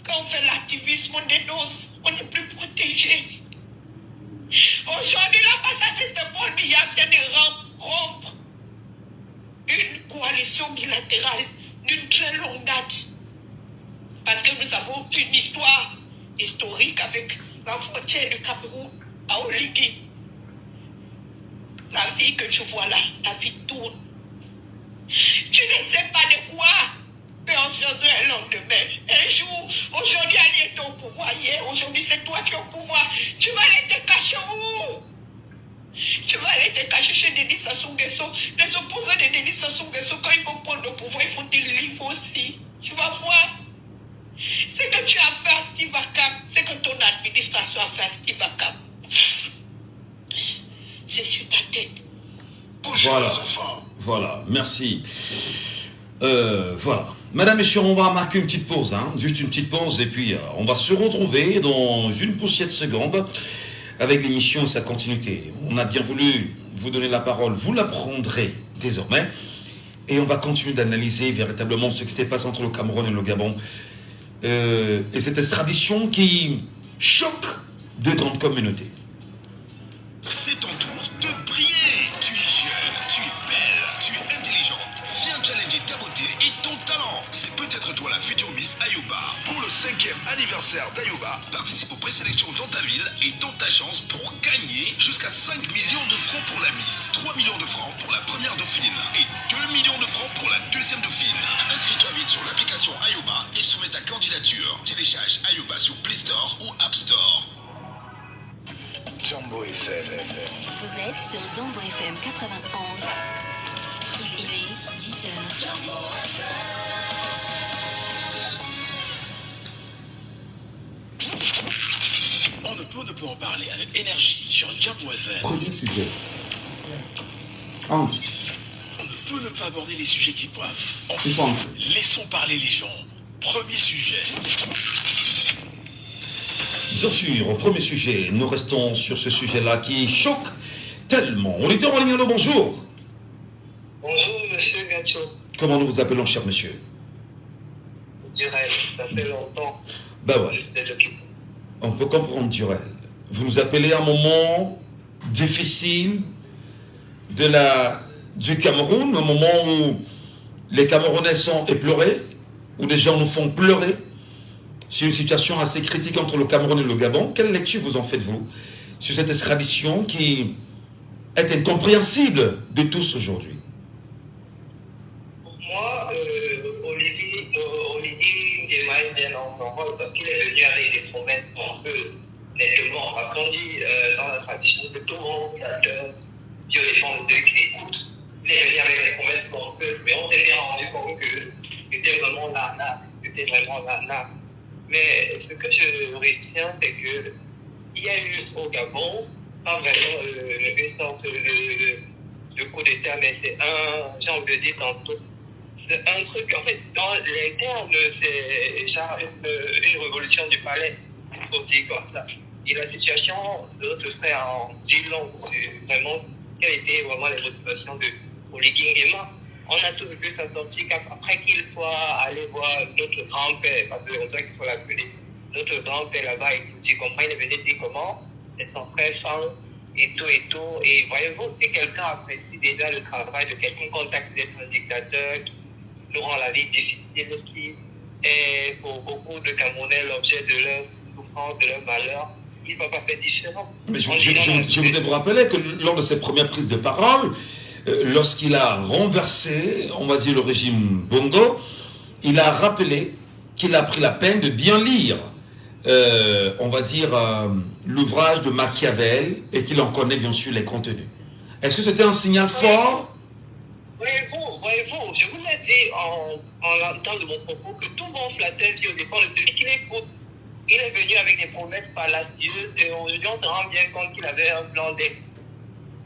Quand on fait l'activisme, on dénonce. On n'est plus protégé. Aujourd'hui, l'ambassadrice de Paul Biya vient de rompre une coalition bilatérale d'une très longue date. Parce que nous avons une histoire historique avec la frontière du Cameroun à Oligui. La vie que tu vois là, la vie tourne. Tu ne sais pas de quoi peut engendrer un lendemain. Un jour, aujourd'hui, Ali est au pouvoir. Hier, aujourd'hui, c'est toi qui es au pouvoir. Tu vas aller te cacher où? Tu vas aller te cacher chez Denis Sassou Nguesso. Les opposants de Denis Sassou Nguesso, quand ils vont prendre le pouvoir, ils font des livres aussi. Tu vas voir. Ce que tu as fait à Steve Akam, c'est que ton administration a fait à Steve Akam. C'est sur ta tête.
Voilà, merci. Voilà. Madame, messieurs, on va marquer une petite pause, hein, juste une petite pause, et puis on va se retrouver dans une poussière de secondes avec l'émission et sa continuité. On a bien voulu vous donner la parole, vous la prendrez désormais, et on va continuer d'analyser véritablement ce qui s'est passé entre le Cameroun et le Gabon, et cette extradition qui choque de grandes communautés.
C'est ton tour de briller. Tu es jeune, tu es belle, tu es intelligente. Viens challenger ta beauté et ton talent. C'est peut-être toi la future Miss Ayuba. Pour le 5e anniversaire d'Ayuba, participe aux présélections dans ta ville et tente ta chance pour gagner jusqu'à 5 millions de francs pour la Miss, 3 millions de francs pour la première dauphine et 2 millions de francs pour la deuxième dauphine. Inscris-toi vite sur l'application Ayuba et soumets ta candidature. Télécharge Ayuba sur Play Store ou App Store.
Jambo FM.
Vous êtes sur Jambo FM 91. Il est 10h.
On ne peut en parler avec énergie sur Jambo FM.
Premier sujet.
On ne peut ne pas aborder les sujets qui coiffent. Laissons parler les gens. Premier sujet.
Bien sûr, au premier sujet, nous restons sur ce sujet-là qui choque tellement. On est en ligne, allô, bonjour.
Bonjour, monsieur Gacho.
Comment nous vous appelons, cher monsieur?
Durel, ça fait longtemps.
Ben ouais. On peut comprendre, Durel. Vous nous appelez à un moment difficile du Cameroun, un moment où les Camerounais sont éplorés, où les gens nous font pleurer. C'est une situation assez critique entre le Cameroun et le Gabon. Quelle lecture vous en faites-vous sur cette extradition qui est incompréhensible de tous aujourd'hui?
Pour moi, Olivier démarre bien dans son rôle parce qu'il est venu avec des promesses un peu nettement approfondies dans la tradition de tout le monde. Dieu défend ceux qui écoutent. Il est venu avec des promesses un peu, mais on s'est bien rendu compte que c'était vraiment l'ana. Mais ce que je retiens, c'est qu'il y a eu au Gabon, pas vraiment une sorte de coup d'État, mais c'est j'ai envie de dire tantôt, c'est un truc, en fait, dans les termes, c'est genre une révolution du palais, il faut dire comme ça. Et la situation de notre frère en 10 ans, c'est vraiment quelles étaient vraiment les motivations de Oligui Nguema. On a tous vu sa sortie qu'après qu'il soit allé voir notre grand-père, parce qu'on dirait qu'il faut l'appeler, notre grand-père là-bas et tout, tu comprends, il est venu dire comment c'est son frère Charles et tout et tout. Et voyez-vous, si quelqu'un apprécie déjà le travail de quelqu'un contacté d'être un dictateur qui nous rend la vie difficile, qui est pour beaucoup de Camerounais l'objet de leur souffrance, de leur malheur, il ne va pas faire différent.
Mais je voudrais vous rappeler que lors de ses premières prises de parole, lorsqu'il a renversé, on va dire, le régime Bongo, il a rappelé qu'il a pris la peine de bien lire, on va dire, l'ouvrage de Machiavel et qu'il en connaît bien sûr les contenus. Est-ce que c'était un signal fort?
Voyez-vous, je vous l'ai dit en l'entendant de mon propos que tout bon flatteur dit au départ de celui qui l'écoute. Il est venu avec des promesses fallacieuses et aujourd'hui on se rend bien compte qu'il avait un plan d'exit.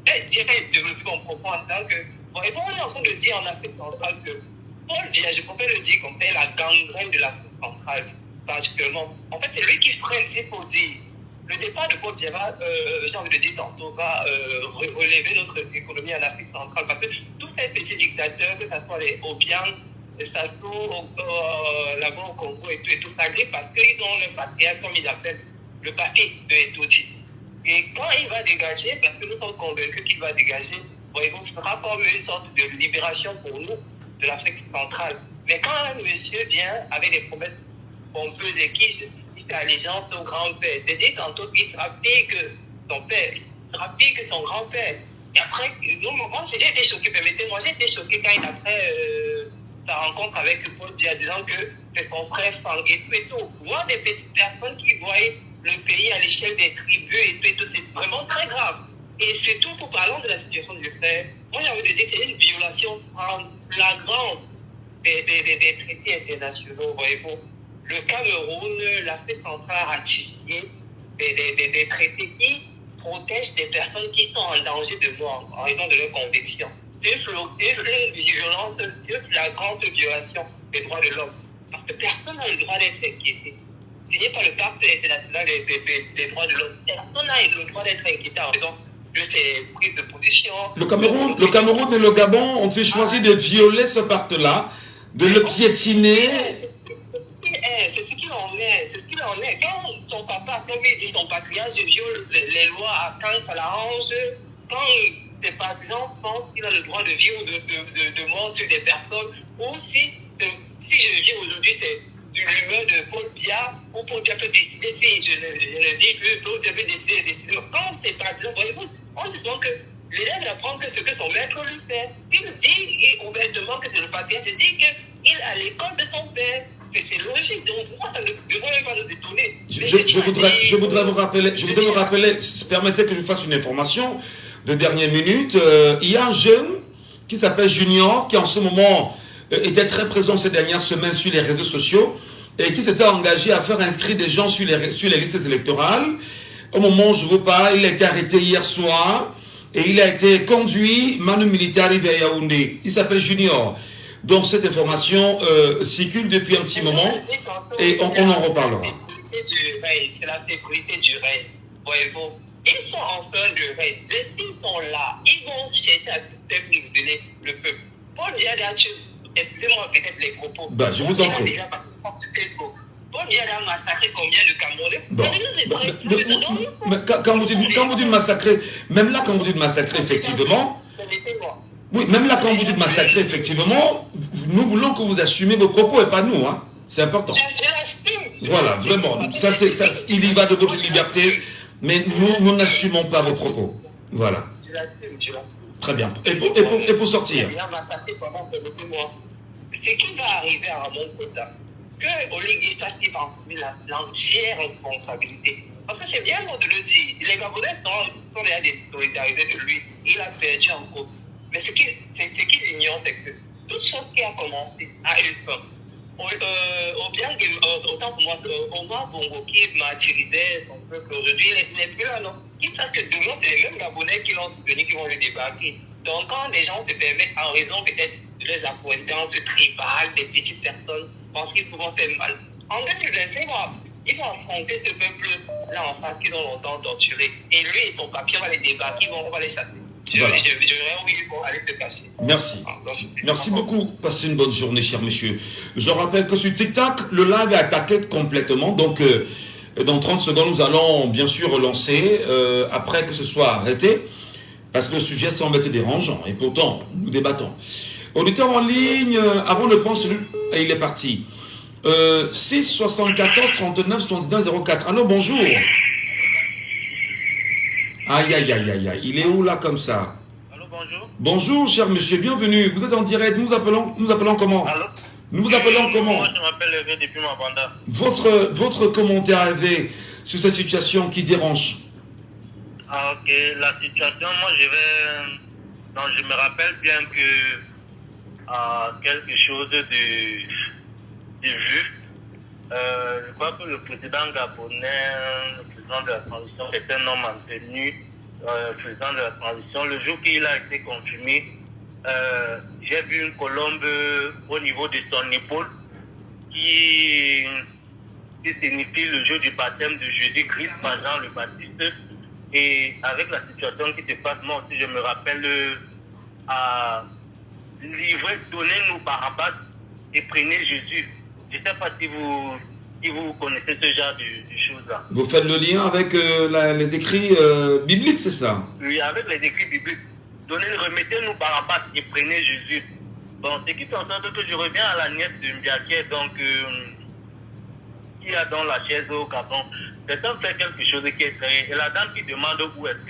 Je dirais développer mon propos en tant que, voyez-vous, on est en train de dire en Afrique centrale que Paul Biya, je préfère le dire comme c'est la gangrène de l'Afrique centrale, particulièrement. En fait, c'est lui qui freine, c'est pour dire. Le départ de Paul Biya va, j'ai envie de dire tantôt, va relever notre économie en Afrique centrale. Parce que tous ces petits dictateurs, que ce soit les Obiang, les Sassou, là-bas au Congo et tout ça, parce qu'ils ont le patriarcat, comme ils appellent, le paquet de Etoudi. Et quand il va dégager, parce que nous sommes convaincus qu'il va dégager, voyez-vous, ce sera comme une sorte de libération pour nous de l'Afrique centrale. Mais quand un monsieur vient avec des promesses pompeuses et qui fait allégeance au grand-père, c'est-à-dire tantôt qu'il sera pire que son père, il sera pire que son grand-père. Et après, moi j'ai été choqué, permettez-moi, j'ai été choqué quand il a fait sa rencontre avec Paul Biya, disant que c'est son frère sang et tout. Moi, des petites personnes qui voient le pays à l'échelle des tribus et tout, c'est vraiment très grave. Et surtout pour parler de la situation du frère, moi j'ai envie de dire que c'est une violation flagrante des traités internationaux, voyez-vous. Le Cameroun, l'Afrique centrale a ratifié des traités qui protègent des personnes qui sont en danger de mort en raison de leur conviction. C'est une violence, une flagrante violation des droits de l'homme. Parce que personne n'a le droit d'être inquiété. Signé par le Pacte international des droits de l'homme. Personne n'a le droit d'être inquiété en raison de ses prises de position.
Le Cameroun et le Gabon ont choisi de violer ce pacte-là, de le piétiner.
C'est ce qu'il en est. C'est ce qu'il en est. Quand son papa, comme il dit, son patriarche viole les lois quand ça l'arrange, quand ses partisans pensent qu'il a le droit de vie ou de mort sur des personnes, ou si je vis aujourd'hui, c'est l'humeur de Paul Biya, ou Paul Biya peut décider, si je ne dis plus, Paul Biya peut décider. Quand c'est partisans, voyez-vous, on se dit que l'élève n'apprend que ce que son maître lui fait. Il dit ouvertement que c'est le patriarche, il dit qu'il est à l'école de son père. C'est logique, donc moi ça ne devrait même pas nous étonner.
Je voudrais vous rappeler, permettez que je fasse une information de dernière minute. Il y a un jeune qui s'appelle Junior, qui en ce moment était très présent ces dernières semaines sur les réseaux sociaux et qui s'était engagé à faire inscrire des gens sur les listes électorales. Au moment où je vous parle, il a été arrêté hier soir et il a été conduit manu militaire vers Yaoundé. Il s'appelle Junior. Donc cette information circule depuis un petit moment et on en reparlera.
C'est la sécurité du règne, voyez-vous. Ils sont en fin de règne. S'ils sont là, ils vont chercher à déstabiliser le peuple. Paul Biya, excusez-moi peut-être les propos.
Je vous en prie.
Paul Biya a massacré combien de Camerounais?
Quand vous dites massacrer, même là quand vous dites massacrer, effectivement, oui, même là quand vous dites massacrer, effectivement, nous voulons que vous assumez vos propos et pas nous, hein. C'est important. Voilà, vraiment, ça, il y va de votre liberté, mais nous n'assumons pas vos propos. Voilà. Très bien. Et pour sortir.
Ce qui va arriver à mon côté, que Oligui va assumer l'entière responsabilité. Parce que c'est bien bon de le dire. Les Gabonais sont déjà désolidarisés de lui. Il a perdu en cause. Mais ce qu'il ignore, c'est que toute chose qui a commencé a eu fin. Autant pour moi, Omar Bongo qui martyrisait son peuple aujourd'hui, il n'est plus là, non? Qui savent que demain, c'est les mêmes Gabonais qui l'ont soutenu, qui vont le débarquer. Donc, quand les gens se permettent, en raison peut-être de leurs accointances tribales, des petites personnes, pensent qu'ils pourront faire mal. En 2025, ils vont affronter ce peuple-là en face qu'ils ont longtemps torturé. Et lui et son papier, on va les débarquer, on va les chasser. Je
Voilà.
verrai où ils vont aller se passer.
Merci.
Donc,
Merci beaucoup. Passez une bonne journée, cher monsieur. Je rappelle que sur TikTok, le live est attaqué complètement. Donc, dans 30 secondes, nous allons bien sûr relancer, après que ce soit arrêté, parce que le sujet semble être dérangeant. Et pourtant, nous débattons. Auditeur en ligne, avant de prendre celui... Et il est parti. 6 74 39 79 04. Allô, bonjour. Aïe, aïe, aïe, aïe, aïe. Il est où là comme ça?
Allô, bonjour.
Bonjour, cher monsieur, bienvenue. Vous êtes en direct. Nous appelons comment?
Allô?
Nous vous appelons comment?
Moi, je m'appelle Hervé depuis Mabanda.
Votre commentaire Hervé sur cette situation qui dérange.
Ah, ok. La situation, moi, je me rappelle bien que quelque chose de vu. Je crois que le président gabonais, le président de la transition, est un homme entenu, président de la transition. Le jour qu'il a été confirmé, j'ai vu une colombe au niveau de son épaule qui signifie le jour du baptême de Jésus-Christ par Jean le Baptiste. Et avec la situation qui se passe, moi aussi je me rappelle à livrer, donnez-nous Barabbas et prenez Jésus. Je ne sais pas si vous connaissez ce genre de choses-là.
Vous faites le lien avec les écrits bibliques, c'est ça?
Oui, avec les écrits bibliques. Remettez-nous Barabbas et prenez Jésus. Bon, ce qui fait en sorte que je reviens à la nièce de Mbiaké, donc, qui a dans la chaise au Gabon. Cet homme fait quelque chose qui est très... Et la dame qui demande où est-ce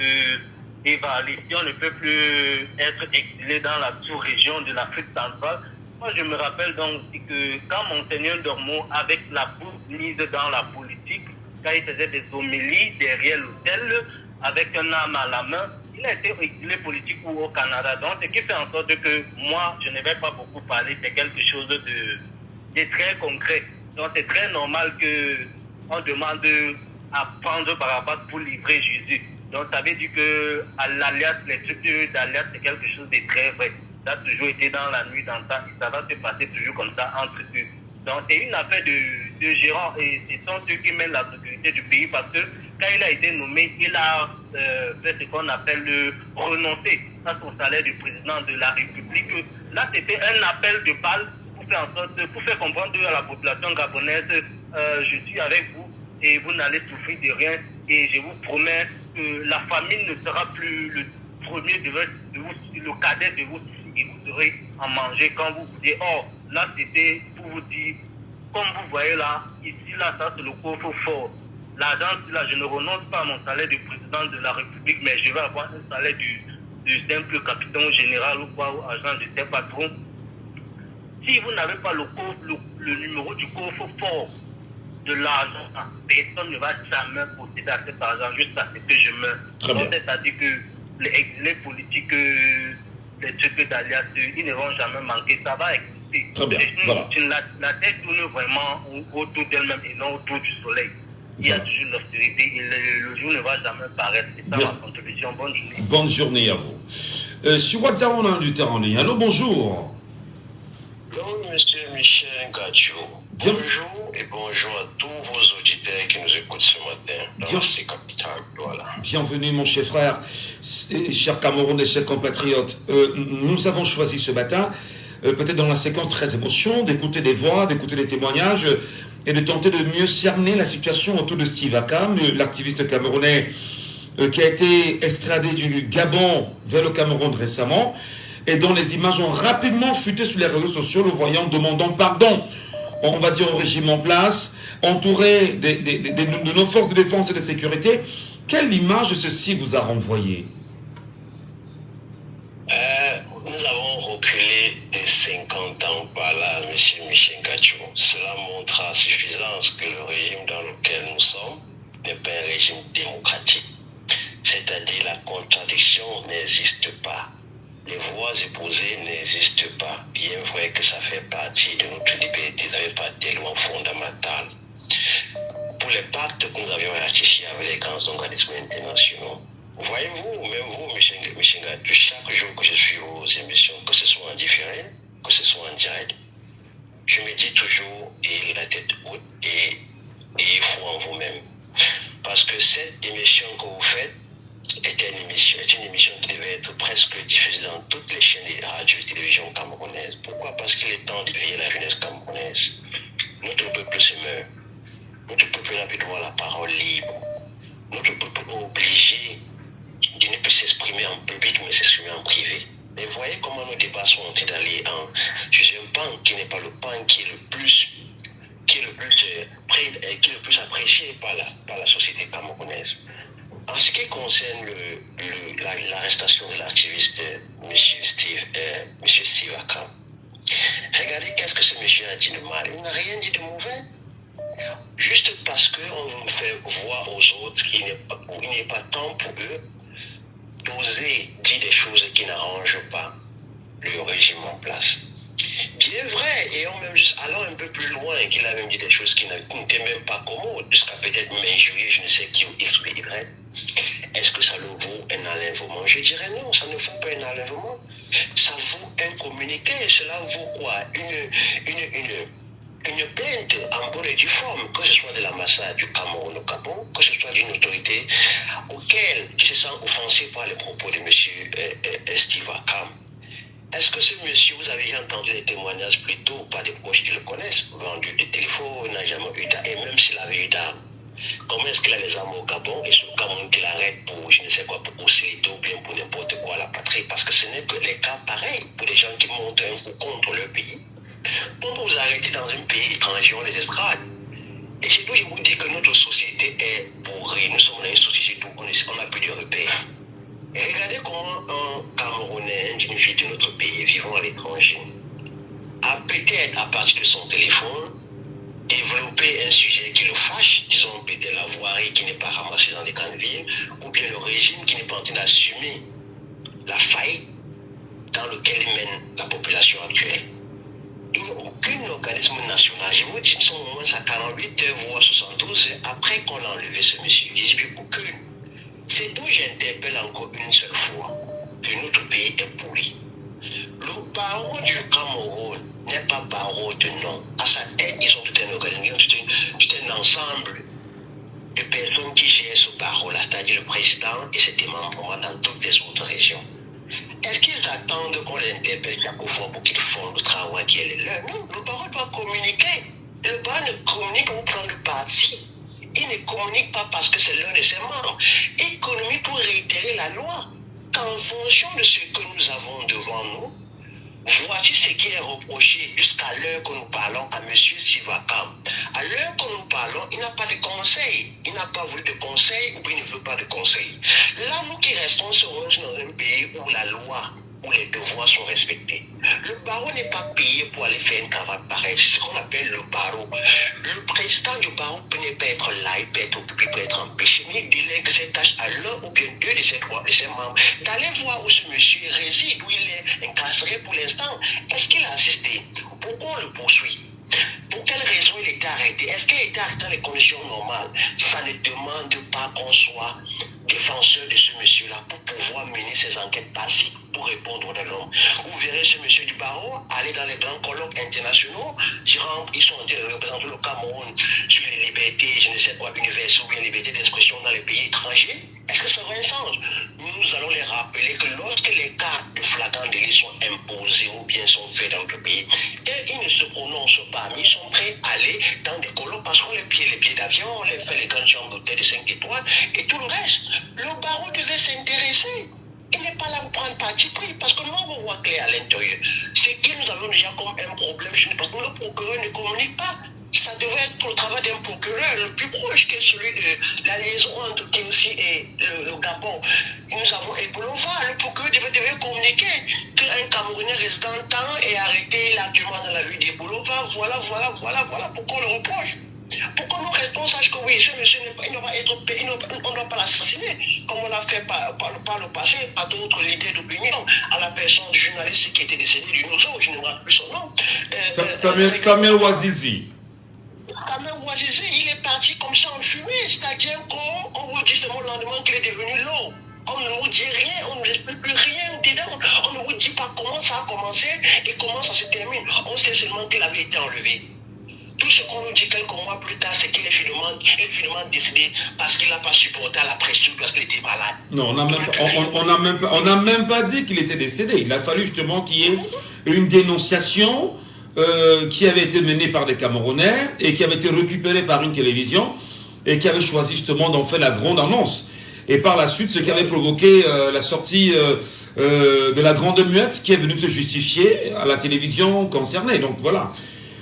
qu'il va aller, si on ne peut plus être exilé dans la sous-région de l'Afrique centrale. Moi, je me rappelle donc aussi que quand Monseigneur Dormo, avec la bouche mise dans la politique, quand il faisait des homélies derrière l'hôtel, avec un arme à la main, il a été exilé politique ou au Canada. Donc, ce qui fait en sorte que moi, je ne vais pas beaucoup parler, c'est quelque chose de très concret. Donc, c'est très normal qu'on demande à prendre Barabbas pour livrer Jésus. Donc, ça veut dire que à l'alliance, les trucs d'alliance, c'est quelque chose de très vrai. Ça a toujours été dans la nuit, dans ça, et ça va se passer toujours comme ça entre eux. Donc, c'est une affaire de gérant, et ce sont ceux qui mènent la sécurité du pays, parce que quand il a été nommé, il a fait ce qu'on appelle renoncer à son salaire de président de la République. Là, c'était un appel de balle pour faire comprendre à la population gabonaise, je suis avec vous et vous n'allez souffrir de rien, et je vous promets que la famine ne sera plus le premier de vous, le cadet de vous, et vous aurez à manger quand vous vous dites, oh, là c'était pour vous dire, comme vous voyez là, ici là, ça c'est le coffre fort. L'argent, là, je ne renonce pas à mon salaire de président de la République, mais je vais avoir un salaire de simple capitaine général ou quoi, ou agent de tel patron. Si vous n'avez pas le numéro du coffre fort de l'argent, personne ne va jamais posséder à cet argent jusqu'à ce que je meure. Donc, c'est-à-dire que les exilés politiques, les trucs d'alliance, ils ne vont jamais manquer. Ça va exister.
Très bien. Voilà.
La tête tourne vraiment autour d'elle-même et non autour du soleil. Il y a toujours l'austérité et le jour ne va jamais paraître. C'est ça ma contribution. Bonne journée.
Bonne journée à vous. Sur WhatsApp, on a un auditeur en ligne. Allô, bonjour.
Bonjour, monsieur Michel Ngacho. Bonjour et bonjour à tous vos auditeurs qui nous écoutent ce matin dans la capitale. Voilà.
Bienvenue, mon cher frère, cher Camerounais, chers compatriotes. Nous avons choisi ce matin, peut-être dans la séquence très émotion, d'écouter des voix, d'écouter des témoignages et de tenter de mieux cerner la situation autour de Steve Akam, l'activiste camerounais qui a été extradé du Gabon vers le Cameroun récemment et dont les images ont rapidement fuité sur les réseaux sociaux, le voyant demandant pardon, on va dire au régime en place, entouré de nos forces de défense et de sécurité. Quelle image de ceci vous a renvoyé?
Nous avons reculé de 50 ans par là, M. Michel Ngacho. Cela montre à suffisance que le régime dans lequel nous sommes n'est pas un régime démocratique. C'est-à-dire la contradiction n'existe pas. Les voix opposées n'existent pas. Bien vrai que ça fait partie de notre liberté, ça fait partie des lois fondamentales. Pour les pactes que nous avions ratifiés avec les grands organismes internationaux, voyez-vous, même vous, M. Ngacho, chaque jour que je suis vos émissions, que ce soit en différé, que ce soit en direct, je me dis toujours, ayez la tête haute et ayez foi en vous-même. Parce que cette émission que vous faites, est une émission qui devait être presque diffusée dans toutes les chaînes de radio et télévision camerounaises. Pourquoi? Parce qu'il est temps d'éveiller la jeunesse camerounaise. Notre peuple se meurt. Notre peuple n'a plus droit à la parole libre. Notre peuple est obligé de ne plus s'exprimer en public, mais s'exprimer en privé. Mais voyez comment nos débats sont en train d'aller sur un pan qui n'est pas le pan qui est le plus apprécié par la société camerounaise. En ce qui concerne l'arrestation de l'activiste M. Steve Akam, regardez qu'est-ce que ce monsieur a dit de mal. Il n'a rien dit de mauvais. Juste parce qu'on vous fait voir aux autres qu'il n'est pas temps pour eux d'oser dire des choses qui n'arrangent pas le régime en place. Bien vrai, et en même juste allant un peu plus loin, qu'il a même dit des choses qui n'étaient même pas commodes, jusqu'à peut-être m'injurier, je ne sais qui ou X ou Y. Est-ce que ça le vaut un enlèvement? Je dirais non, ça ne vaut pas un enlèvement. Ça vaut un communiqué. Cela vaut quoi? Une plainte en bonne et due forme, que ce soit de l'ambassade du Cameroun au Gabon, que ce soit d'une autorité qui se sent offensée par les propos de M. Steve Akam. Est-ce que ce monsieur, vous avez déjà entendu des témoignages plus tôt par des proches qui le connaissent, vendu des téléphones, n'a jamais eu d'armes, et même s'il avait eu d'armes, comment est-ce qu'il a les armes au Gabon et sur le Cameroun qu'il arrête pour, je ne sais quoi, pour oscilliter ou bien pour n'importe quoi à la patrie? Parce que ce n'est que les cas pareils pour des gens qui montent un coup contre leur pays. Pourquoi vous arrêtez dans un pays étranger, on les estrade? Et c'est tout, je vous dis que notre société est bourrée. Nous sommes dans une société où on n'a plus de repères. Et regardez comment un Camerounais, un digne de notre pays, vivant à l'étranger, a peut-être, à partir de son téléphone, développé un sujet qui le fâche, disons peut-être la voirie qui n'est pas ramassée dans les grandes villes, ou bien le régime qui n'est pas en train d'assumer la faillite dans lequel mène la population actuelle. Il n'y a aucun organisme national. Je vous dis, nous sommes au moins à 48 heures, voire 72 heures après qu'on a enlevé ce monsieur. Je dis aucune. C'est d'où j'interpelle encore une seule fois que notre pays est pourri. Le barreau du Cameroun n'est pas barreau de nom. À sa tête, ils ont tout un organisme, tout un ensemble de personnes qui gèrent ce barreau-là, c'est-à-dire le président et ses démembrements dans toutes les autres régions. Est-ce qu'ils attendent qu'on les interpelle chaque fois pour qu'ils font le travail qui est le leur? Non, le barreau doit communiquer. Le barreau ne communique pas pour prendre le parti. Il ne communique pas parce que c'est l'un de ses membres. Il communique pour réitérer la loi. En fonction de ce que nous avons devant nous, voici ce qui est reproché jusqu'à l'heure que nous parlons à M. Steve Akam. À l'heure que nous parlons, il n'a pas de conseil. Il n'a pas voulu de conseil ou bien il ne veut pas de conseil. Là, nous qui restons serons dans un pays où la loi, où les devoirs sont respectés. Le barreau n'est pas payé pour aller faire une cravate pareille. C'est ce qu'on appelle le barreau. Le président du barreau peut ne pas être là, il peut être occupé, il peut être empêché. Mais il délègue ses tâches à l'un ou bien deux de ses membres. D'aller voir où ce monsieur réside, où il est incarcéré pour l'instant. Est-ce qu'il a assisté? Pourquoi on le poursuit? Pour quelle raison il était arrêté? Est-ce qu'il était arrêté dans les conditions normales? Ça ne demande pas qu'on soit défenseur de ce monsieur-là pour pouvoir mener ses enquêtes basiques pour répondre de l'homme. Vous verrez ce monsieur du barreau aller dans les grands colloques internationaux, ils sont en train de représenter le Cameroun sur les libertés, je ne sais pas, universelles ou bien liberté d'expression dans les pays étrangers. Est-ce que ça aurait un sens? Nous allons les rappeler que lorsque les cas de flagrant délit sont imposés ou bien sont faits dans notre pays, et ils ne se prononcent pas, mais ils sont prêts à aller dans des colloques parce qu'on les billets d'avion, on les fait les grandes chambres d'hôtel de 5 étoiles et tout le reste. Le barreau devait s'intéresser. Il n'est pas là pour prendre parti pris parce que nous avons voit clair à l'intérieur. C'est que nous avons déjà comme un problème parce que le procureur ne communique pas. Ça devrait être le travail d'un procureur le plus proche que celui de la liaison entre Tinsi et le Gabon. Nous avons Eboulouva, le procureur devait communiquer qu'un Camerounais résident temps est arrêté actuellement dans la ville d'Eboulouva. Voilà pourquoi on le reproche. Pourquoi nous restons sages que oui, ce monsieur il ne va être payé, on ne doit pas l'assassiner, comme on l'a fait par le passé, par d'autres leaders d'opinion, à la personne du journaliste qui était décédé du Nozo, je ne me rappelle plus son nom.
Samuel Ouazizi.
Samuel Ouazizi, il est parti comme ça en fumée, c'est-à-dire qu'on vous dit seulement le lendemain qu'il est devenu l'eau. On ne vous dit rien, on ne vous explique plus rien dedans, on ne vous dit pas comment ça a commencé et comment ça se termine. On sait seulement qu'il avait été enlevé. Tout
Tout ce qu'on nous dit quelques mois plus tard, c'est qu'il est finalement décédé parce qu'il n'a pas supporté la pression, parce qu'il était malade.
Non, on n'a même pas dit qu'il était décédé. Il a fallu justement qu'il y ait une dénonciation qui avait été menée par des Camerounais et qui avait été récupérée par une télévision et qui avait choisi justement d'en faire la grande annonce. Et par la suite, ce qui avait provoqué la sortie de la grande muette qui est venue se justifier à la télévision concernée. Donc voilà.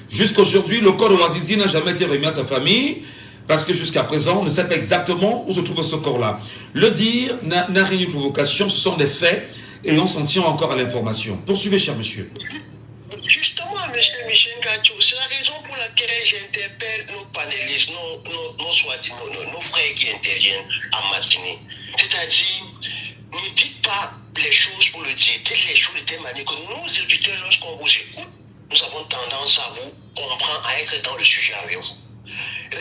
Jusqu'aujourd'hui, le corps de Ouazizi n'a jamais été remis à sa famille parce que jusqu'à présent, on ne sait pas exactement où se trouve ce corps-là. Le dire n'a rien de provocation, ce sont des faits et on s'en tient encore à l'information. Poursuivez, cher monsieur.
Justement, monsieur Michel Gacho, c'est la raison pour laquelle j'interpelle nos panélistes, nos frères qui interviennent en matinée. C'est-à-dire, ne dites pas les choses pour le dire, dites les choses de telle manière que nous, auditeurs, lorsqu'on vous écoute, nous avons tendance à vous comprendre, à être dans le sujet avec vous.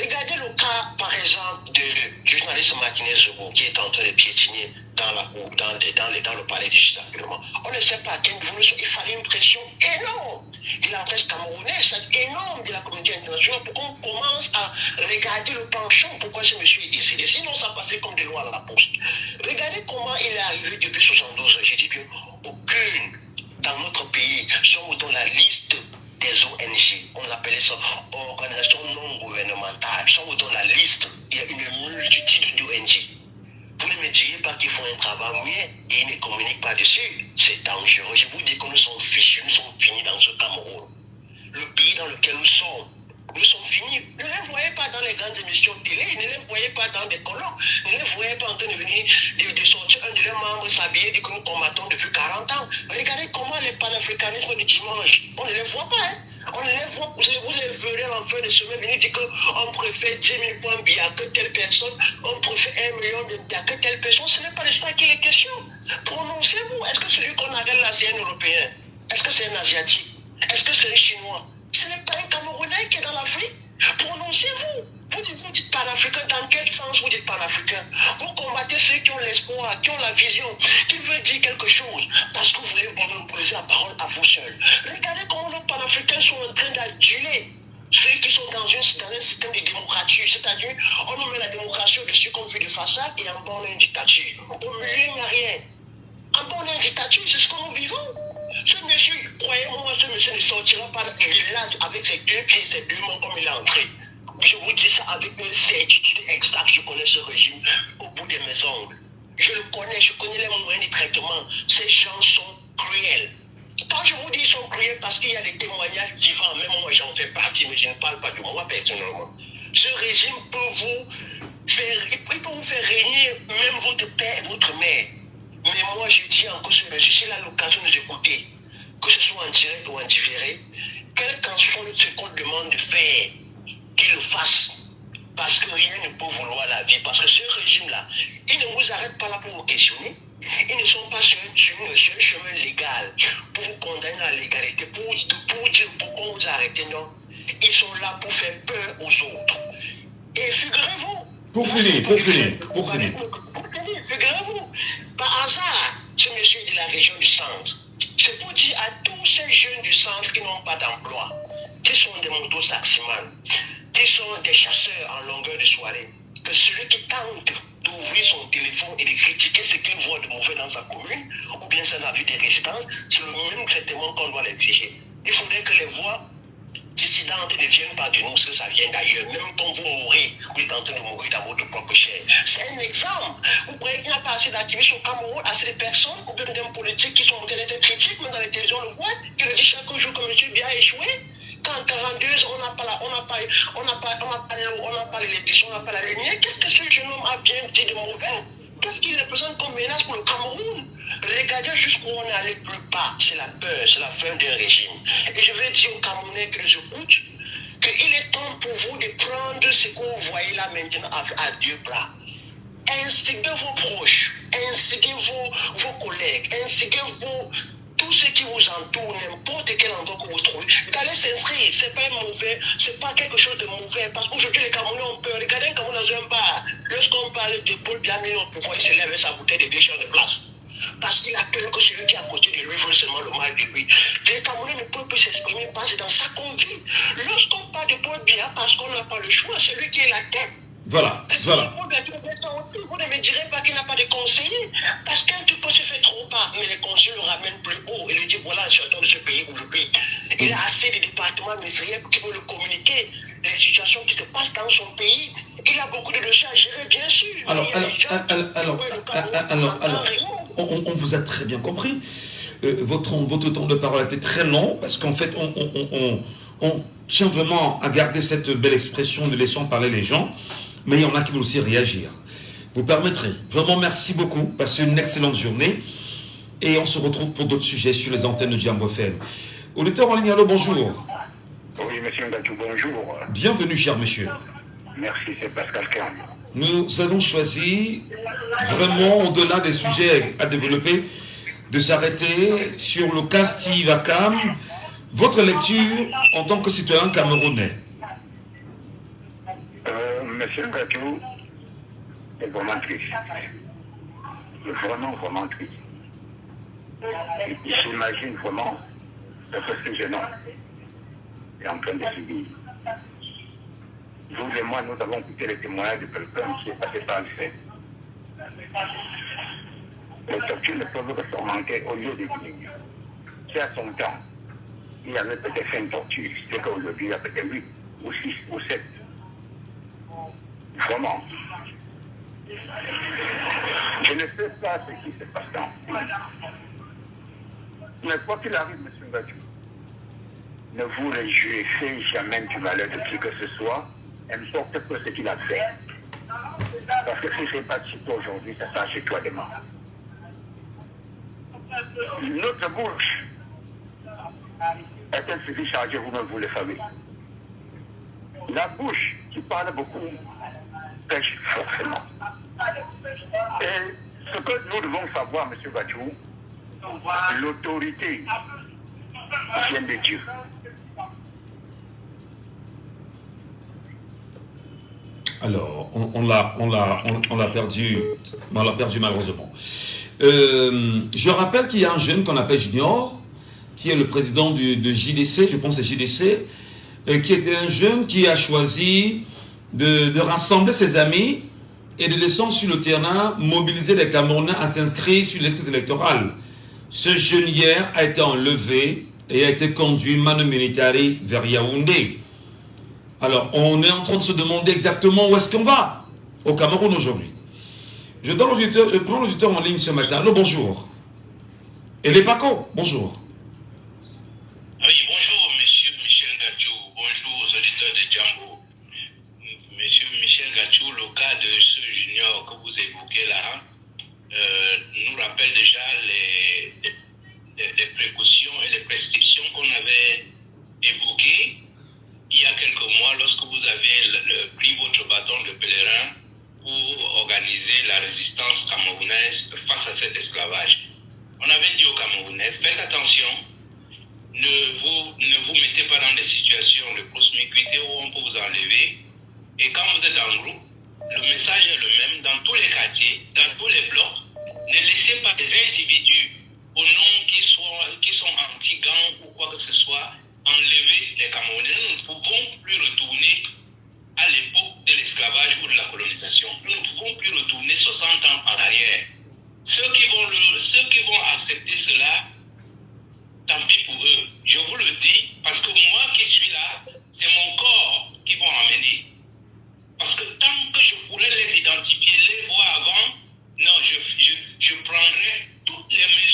Regardez le cas, par exemple, du journaliste Martinez Zebo qui est en train de piétiner dans le palais du Sud-Actuellement. On ne sait pas à quel niveau il fallait une pression énorme de la presse camerounaise, énorme de la communauté internationale pour qu'on commence à regarder le penchant, pourquoi ce monsieur est décédé. Sinon, ça passait comme des lois à la poste. Regardez comment il est arrivé depuis 72 ans. J'ai dit que aucune dans notre pays sont dans la liste des ONG, on appelait ça organisations non gouvernementales, sont dans la liste, il y a une multitude d'ONG. Vous ne me direz pas qu'ils font un travail mieux et ils ne communiquent pas dessus. C'est dangereux. Je vous dis que nous sommes fichus, nous sommes finis dans ce Cameroun. Le pays dans lequel nous sommes finis. Ne les voyez pas dans les grandes émissions télé, ne les voyez pas dans des colloques, ne les voyez pas en train de venir, de sortir un de leurs membres s'habiller et que nous combattons depuis 40 ans. Regardez comment les panafricanismes du dimanche, on ne les voit pas. Hein? On ne les voit, vous les verrez en fin de semaine venir dire qu'on préfère 10 000 points bien que telle personne, on préfère 1 million de bien que telle personne. Ce n'est pas de ça qu'il est question. Prononcez-vous. Est-ce que c'est lui qu'on appelle l'Asien européen? Est-ce que c'est un Asiatique? Est-ce que c'est un Chinois? Ce n'est pas un Camerounais qui est dans l'Afrique. Prononcez-vous. Vous dites panafricain, dans quel sens vous dites panafricain? Vous combattez ceux qui ont l'espoir, qui ont la vision, qui veulent dire quelque chose, parce que vous voulez monopoliser la parole à vous seuls. Regardez comment nos panafricains sont en train d'aduler ceux qui sont dans un système de démocratie. C'est-à-dire, on nous met la démocratie au-dessus comme vue de façade et en bas on a une dictature. Au milieu, il n'y a rien. En bas on a une dictature, c'est ce que nous vivons. Ce monsieur, croyez-moi, ce monsieur ne sortira pas là avec ses 2 pieds, ses 2 mains comme il est entré. Je vous dis ça avec une certitude extrême. Je connais ce régime au bout de mes ongles. Je le connais, je connais les moyens de traitement. Ces gens sont cruels. Quand je vous dis qu'ils sont cruels, parce qu'il y a des témoignages vivants, même moi j'en fais partie, mais je ne parle pas de moi personnellement. Ce régime peut vous faire régner même votre père et votre mère. Mais moi je dis encore ce monsieur, s'il a l'occasion de nous écouter, que ce soit en direct ou en différé, quel qu'en soit ce qu'on demande de faire, qu'il le fasse. Parce que rien ne peut vouloir la vie. Parce que ce régime-là, ils ne vous arrêtent pas là pour vous questionner. Ils ne sont pas sur un chemin légal pour vous condamner à la légalité, pour dire pourquoi vous arrêtez. Non. Ils sont là pour faire peur aux autres. Et figurez-vous.
Pour finir.
Figurez-vous. Par hasard, ce monsieur est de la région du centre. C'est pour dire à tous ces jeunes du centre qui n'ont pas d'emploi, qui sont des mototaximans, qui sont des chasseurs en longueur de soirée, que celui qui tente d'ouvrir son téléphone et de critiquer ce qu'il voit de mauvais dans sa commune, ou bien son avis de résidence, c'est le même traitement qu'on doit les figer. Il faudrait que les voix dissidentes ne viennent pas de nous, parce que ça vient d'ailleurs. Même quand vous mourrez, vous êtes en train de mourir dans votre propre chair. C'est un exemple. Vous croyez qu'il n'y a pas assez d'activistes au Cameroun, assez de personnes, ou bien d'hommes politiques qui sont en train d'être critiques, même dans les télévisions, on le voit, qui le dit chaque jour que monsieur bien échoué. Quand 42 ans, on n'a pas l'électricité, on n'a pas la lumière, qu'est-ce que ce jeune homme a bien dit de mauvais? Qu'est-ce qu'il représente comme menace pour le Cameroun? Regardez jusqu'où on est allé plus bas. C'est la peur, c'est la fin d'un régime. Et je vais dire aux Camerounais que je écoute qu'il est temps pour vous de prendre ce que vous voyez là maintenant à 2 bras. Instiguez vos proches, instiguez vos collègues, instiguez tous ceux qui vous entourent, n'importe quel endroit que vous trouvez, d'aller s'inscrire. C'est pas mauvais, c'est pas quelque chose de mauvais. Parce qu'aujourd'hui, les Camerounais ont peur. Regardez un Cameroun dans un bar. Lorsqu'on parle de Paul Biamé au pouvoir, il se lève avec sa bouteille de 2 chers de place. Parce qu'il a peur que celui qui est à côté de lui fasse seulement le mal de lui. Les Camerounais ne peuvent plus s'exprimer parce que c'est dans ça qu'on vit. Lorsqu'on parle de Paul Biya,
hein, parce qu'on n'a pas le choix, c'est lui qui est la tête.
Voilà,
Parce que
voilà.
vous ne me direz pas qu'il n'a pas de conseiller. Parce qu'un type se fait trop bas, mais les conseillers le ramènent plus haut et lui disent voilà, je suis de ce pays où je vis. Il a assez de départements ministériels qui peuvent le communiquer les situations qui se passent dans son pays. Il a beaucoup de dossiers à gérer, bien sûr.
Alors, on vous a très bien compris. Votre temps de parole était très long parce qu'en fait, on tient vraiment à garder cette belle expression de laissons parler les gens. Mais il y en a qui veulent aussi réagir. Vous permettrez. Vraiment, merci beaucoup. Passez une excellente journée. Et on se retrouve pour d'autres sujets sur les antennes de Jambo FM. Auditeur en ligne, allô, bonjour.
Oui, monsieur Ngatou, bonjour.
Bienvenue, cher monsieur.
Merci, c'est Pascal Kern.
Nous avons choisi, vraiment au-delà des sujets à développer, de s'arrêter sur le cas Steve Akam. Votre lecture en tant que citoyen camerounais.
Monsieur Ngatou, c'est vraiment triste. C'est vraiment triste. J'imagine vraiment ce que jeune homme est en train de subir. Vous et moi, nous avons écouté les témoignages de quelqu'un qui est passé par le fait. Les tortures ne peuvent que surmonter au lieu de diminuer. Si à son temps, il y avait peut-être 5 tortures, c'est qu'aujourd'hui, il y a peut-être 8 ou 6 ou 7. Vraiment. Je ne sais pas ce qui se passe dans le pays. Mais quoi qu'il arrive, M. Ngatou, ne vous réjouissez jamais du malheur de qui que ce soit, importe peu ce qu'il a fait. Parce que si ce n'est pas chez toi aujourd'hui, ça sera chez toi demain. Notre bouche est-elle suffit chargée, vous-même vous le savez. La bouche qui parle beaucoup pêche forcément. Et ce que nous devons savoir, M. Ngatou, l'autorité vient de Dieu.
Alors, on l'a perdu malheureusement. Je rappelle qu'il y a un jeune qu'on appelle Junior, qui est le président de JDC, je pense que c'est JDC, qui était un jeune qui a choisi de rassembler ses amis et de descendre sur le terrain, mobiliser les Camerounais à s'inscrire sur les listes électorales. Ce jeune hier a été enlevé et a été conduit manu militari vers Yaoundé. Alors, on est en train de se demander exactement où est-ce qu'on va au Cameroun aujourd'hui. Je prends l'auditeur en ligne ce matin. Allô, bonjour. Et les Paco, bonjour.
Oui, bonjour, monsieur Michel Ngatou. Bonjour aux auditeurs de Jambo. Monsieur Michel Ngatou, le cas de ce junior que vous évoquez là, nous rappelle déjà les précautions et les prescriptions qu'on avait évoquées il y a quelques mois lorsque vous avez pris votre bâton de pèlerin pour organiser la résistance camerounaise face à cet esclavage. On avait dit aux Camerounais, faites attention, ne vous mettez pas dans des situations de promiscuité où on peut vous enlever. Et quand vous êtes en groupe, le message est le même dans tous les quartiers, dans tous les blocs. Ne laissez pas des individus au nom qui sont anti-gangs ou quoi que ce soit enlever les Camerounais. Nous ne pouvons plus retourner à l'époque de l'esclavage ou de la colonisation. Nous ne pouvons plus retourner 60 ans en arrière. Ceux qui vont accepter cela, tant pis pour eux. Je vous le dis, parce que moi qui suis là, c'est mon corps qui vont amener. Parce que tant que je pourrais les identifier, les voir avant, non, je prendrai toutes les mesures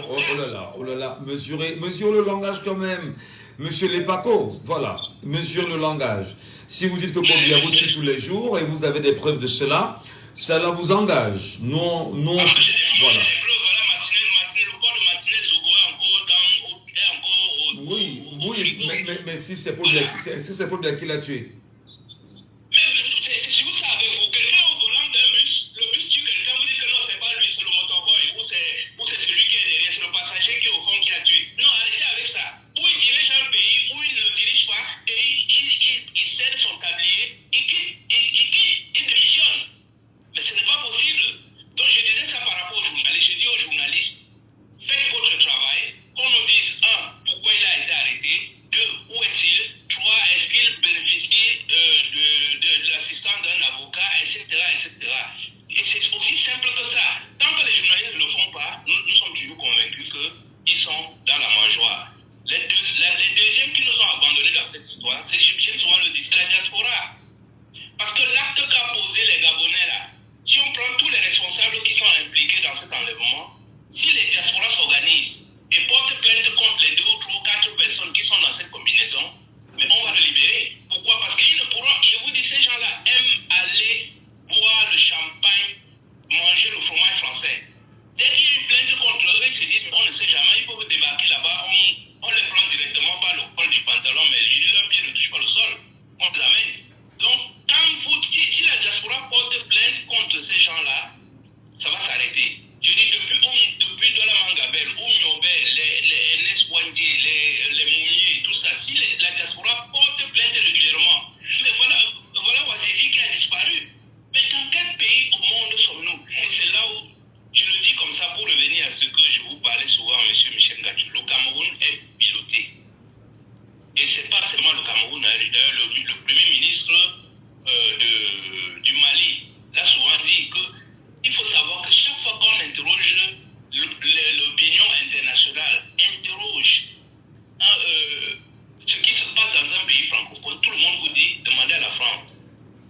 Oh là là, mesurez le langage quand même. Monsieur Lepako, voilà, mesure le langage. Si vous dites que Paul Biya vous tue tous les jours et vous avez des preuves de cela, cela vous engage. Non, voilà. Oui, mais si c'est Paul Biya qui l'a tué.
Si vous savez, quelqu'un au volant d'un bus, le bus tue quelqu'un, vous dites que non, c'est pas lui, c'est le motoboy, ou c'est celui qui est derrière, c'est le passager qui est au fond qui a tué. Non, arrêtez avec ça. Ou il dirige un pays, ou il ne le dirige pas, et il cède son tablier, il démissionne. Mais ce n'est pas possible. Donc je disais ça par rapport aux journalistes. Je dis aux journalistes, faites votre travail, qu'on nous dise, 1, pourquoi il a été arrêté, 2, où est-il, 3, est-ce qu'il bénéficie de l'assistance d'un avocat, etc., etc. Et c'est aussi simple que ça. Tant que les journalistes ne le font pas, nous sommes toujours convaincus qu'ils sont dans la mangeoire. Les deuxièmes qui nous ont abandonnés dans cette histoire, c'est, j'ai souvent le dit, c'est la diaspora. Parce que l'acte qu'a posé les Gabonais là, si on prend tous les responsables qui sont impliqués dans cet enlèvement, si les diasporas s'organisent et portent plainte contre les 2 ou 3 ou 4 personnes qui sont dans cette combinaison, mais on va le libérer. Pourquoi? Parce qu'ils ne pourront, je vous dis, ces gens-là aiment aller boire le champagne, manger le fromage français. Dès qu'il y a une plainte contre eux, ils se disent, on ne sait jamais, ils peuvent débarquer là-bas, on les prend directement par le col du pantalon, mais leurs pieds ne touchent pas le sol, on les amène. Donc, si la diaspora porte plainte contre ces gens-là, ça va s'arrêter. Je dis depuis Douala Mangabel, Nyobel, les NS Wandji, les Moumiers, tout ça, si la diaspora porte plainte régulièrement, mais voilà Wazizi qui a disparu. Mais dans quel pays au monde sommes-nous? Et c'est là où je le dis comme ça pour revenir à ce que je vous parlais souvent, M. Michel Gachou. Le Cameroun est piloté. Et ce n'est pas seulement le Cameroun. D'ailleurs, le Premier ministre du Mali l'a souvent dit qu'il faut savoir que chaque fois qu'on interroge l'opinion internationale, interroge ce qui se passe dans un pays francophone, tout le monde vous dit demandez à la France.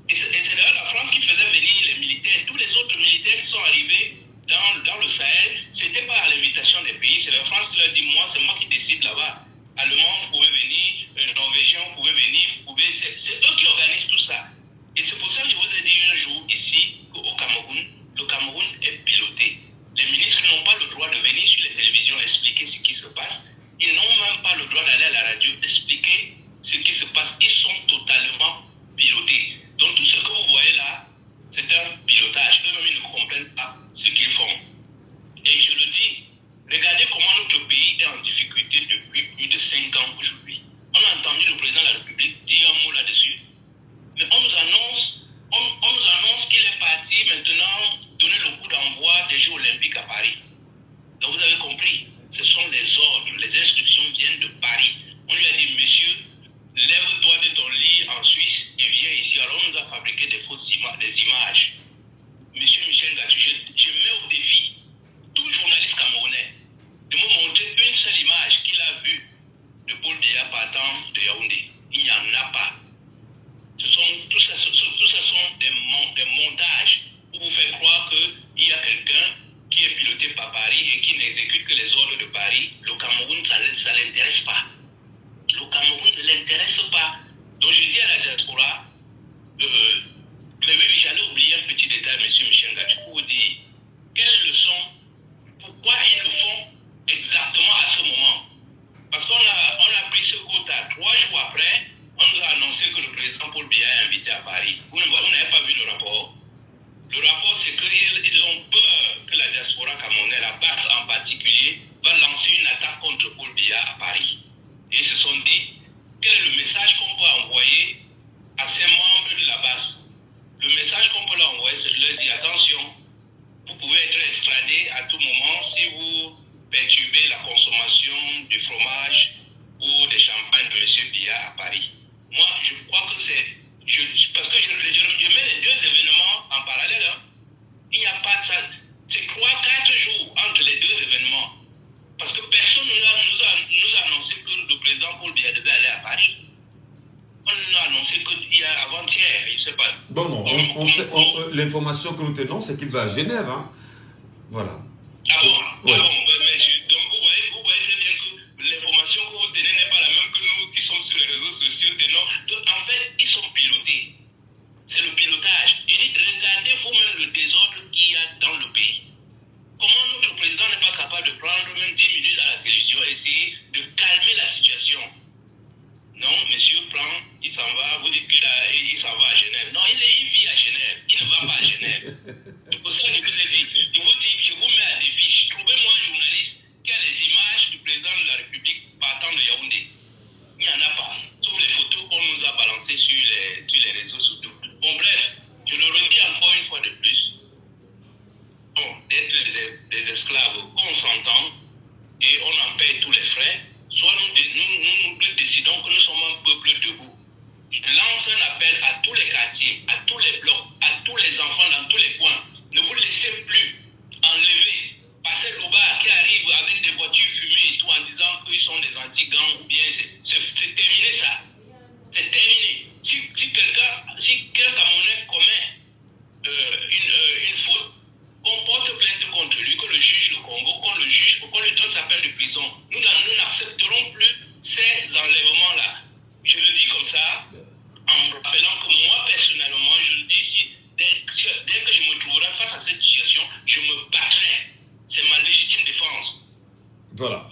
Et c'est d'ailleurs la France qui faisait venir les militaires. Tous les autres militaires qui sont arrivés dans le Sahel, ce n'était pas à l'invitation des pays. C'est la France qui leur dit moi, c'est moi qui décide là-bas. Allemands, vous pouvez venir, Norvégiens, vous pouvez venir, c'est eux qui organisent tout ça. Et c'est pour ça que je vous ai dit un jour ici qu'au Cameroun, le Cameroun est piloté. Les ministres n'ont pas le droit de venir sur les télévisions expliquer ce qui se passe. Ils n'ont même pas le droit d'aller à la radio expliquer ce qui se passe. Ils sont totalement pilotés. Donc tout ce que vous voyez là, c'est un pilotage. Eux-mêmes, ils ne comprennent pas ce qu'ils font. Et je le dis, regardez comment notre pays est en difficulté depuis plus de 5 ans aujourd'hui. On a entendu le président de la République dire un mot là-dessus. Mais on nous annonce qu'il est parti maintenant donner le coup d'envoi des Jeux Olympiques à Paris. Donc vous avez compris, ce sont les ordres, les instructions viennent de Paris. On lui a dit, monsieur, lève-toi de ton lit en Suisse et viens ici. Alors on nous a fabriqué des fausses images. Monsieur Michel Gachou, je mets au défi tout journaliste camerounais de me montrer une seule image qu'il a vue de Paul Biya partant de Yaoundé. Il n'y en a pas. Tout ça sont des montages pour vous faire croire qu'il y a quelqu'un qui est piloté par Paris et qui n'exécute que les ordres de Paris. Le Cameroun, ça ne l'intéresse pas. Le Cameroun ne l'intéresse pas. Donc je dis à la diaspora, j'allais oublier un petit détail, M. Michel Gachou, pour vous dire quelle leçon, pourquoi ils le font exactement à ce moment. Parce qu'on a pris ce quota 3 jours après. On nous a annoncé que le président Paul Biya est invité à Paris. Vous n'avez pas vu le rapport. Le rapport, c'est qu'ils ont peur que la diaspora camerounaise, la base en particulier, va lancer une attaque contre Paul Biya à Paris. Et ils se sont dit, quel est le message qu'on peut envoyer à ces membres de la base? Le message qu'on peut leur envoyer, c'est de leur dire, attention, vous pouvez être extradé à tout moment si vous perturbez la consommation du fromage ou des champagnes de M. Biya à Paris. Moi, je crois que c'est... parce que je mets les deux événements en parallèle. Hein. Il n'y a pas de ça. C'est 3-4 jours entre les deux événements. Parce que personne nous a annoncé que le président Paul Biya devait aller à Paris. On nous a annoncé qu'il y a avant-hier, je ne sais pas.
Bon, l'information que nous tenons, c'est qu'il va à Genève. Hein. Voilà.
Ah bon,
ouais.
Ah bon, mais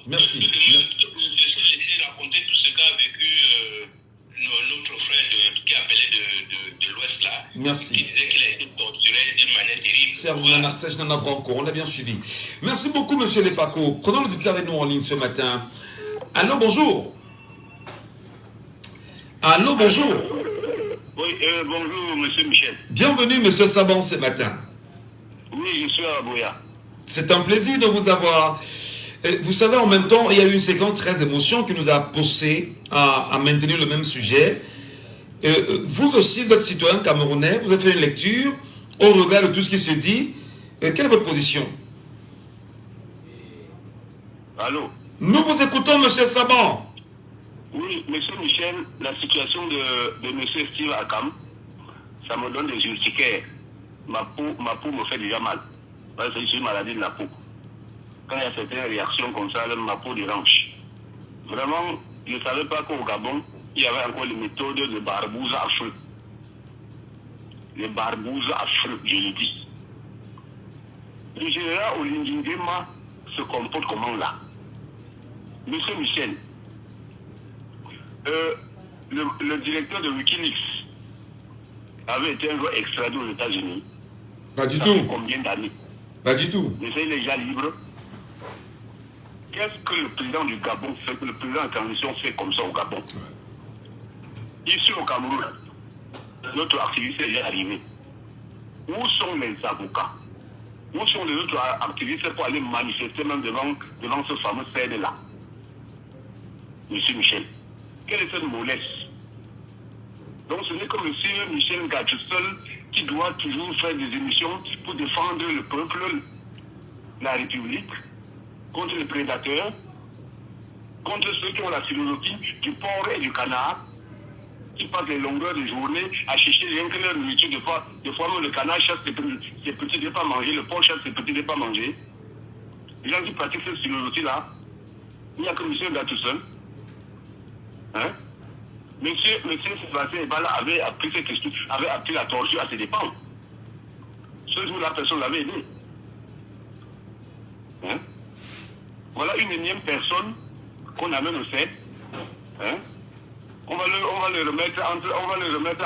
Merci.
Je vais laisser raconter tout ce qu'a vécu notre frère qui appelait de l'Ouest là.
Merci.
Qui disait qu'il a été torturé d'une manière terrible.
Serge Nana Branco, on l'a bien suivi. Merci beaucoup, monsieur Lepaco. Prenons le dictat avec nous en ligne ce matin. Allô, bonjour. Allô, bonjour.
Oui, bonjour, monsieur Michel.
Bienvenue, monsieur Saban, ce matin.
Oui, je suis à Boya.
C'est un plaisir de vous avoir. Vous savez, en même temps, il y a eu une séquence très émotion qui nous a poussé à maintenir le même sujet. Vous aussi, vous êtes citoyen camerounais, vous avez fait une lecture au regard de tout ce qui se dit. Quelle est votre position?
Allô?
Nous vous écoutons, monsieur Saban.
Oui, monsieur Michel, la situation de monsieur Steve Akam, ça me donne des urticaires. Ma peau me fait déjà mal. Parce que c'est une maladie de la peau. Quand il y a certaines réactions comme ça, ma peau dérange. Vraiment, je ne savais pas qu'au Gabon, il y avait encore les méthodes de barbouze à feu. Les barbouzes à feu, je le dis. Le général Olindingema se comporte comment là? Monsieur Michel, le directeur de Wikileaks avait été un jour extradé aux États-Unis.
Pas du tout.
Combien d'années?
Pas du tout.
Mais il est déjà libre. Qu'est-ce que le président du Gabon fait, que le président de la transition fait comme ça au Gabon? Ici au Cameroun, notre activiste est déjà arrivé. Où sont les avocats? Où sont les autres activistes pour aller manifester même devant ce fameux CED-là? Monsieur Michel, quelle est cette mollesse? Donc ce n'est que monsieur Michel Gatchusel qui doit toujours faire des émissions pour défendre le peuple, la République, contre les prédateurs, contre ceux qui ont la philosophie du porc et du canard, qui passent les longueurs de journée à chercher rien que leur nourriture. Des fois même le canard chasse ses petits n'est pas manger, le porc chasse ses petits n'est pas manger. Les gens qui pratiquent cette philosophie-là, il n'y a que monsieur Gatchusel. Hein? Monsieur Sébastien Ebala avait appris cette question, avait appris la torture à ses dépens. Ce jour-là, personne ne l'avait aidé. Hein? Voilà une énième personne qu'on amène au CED. Hein? On va le remettre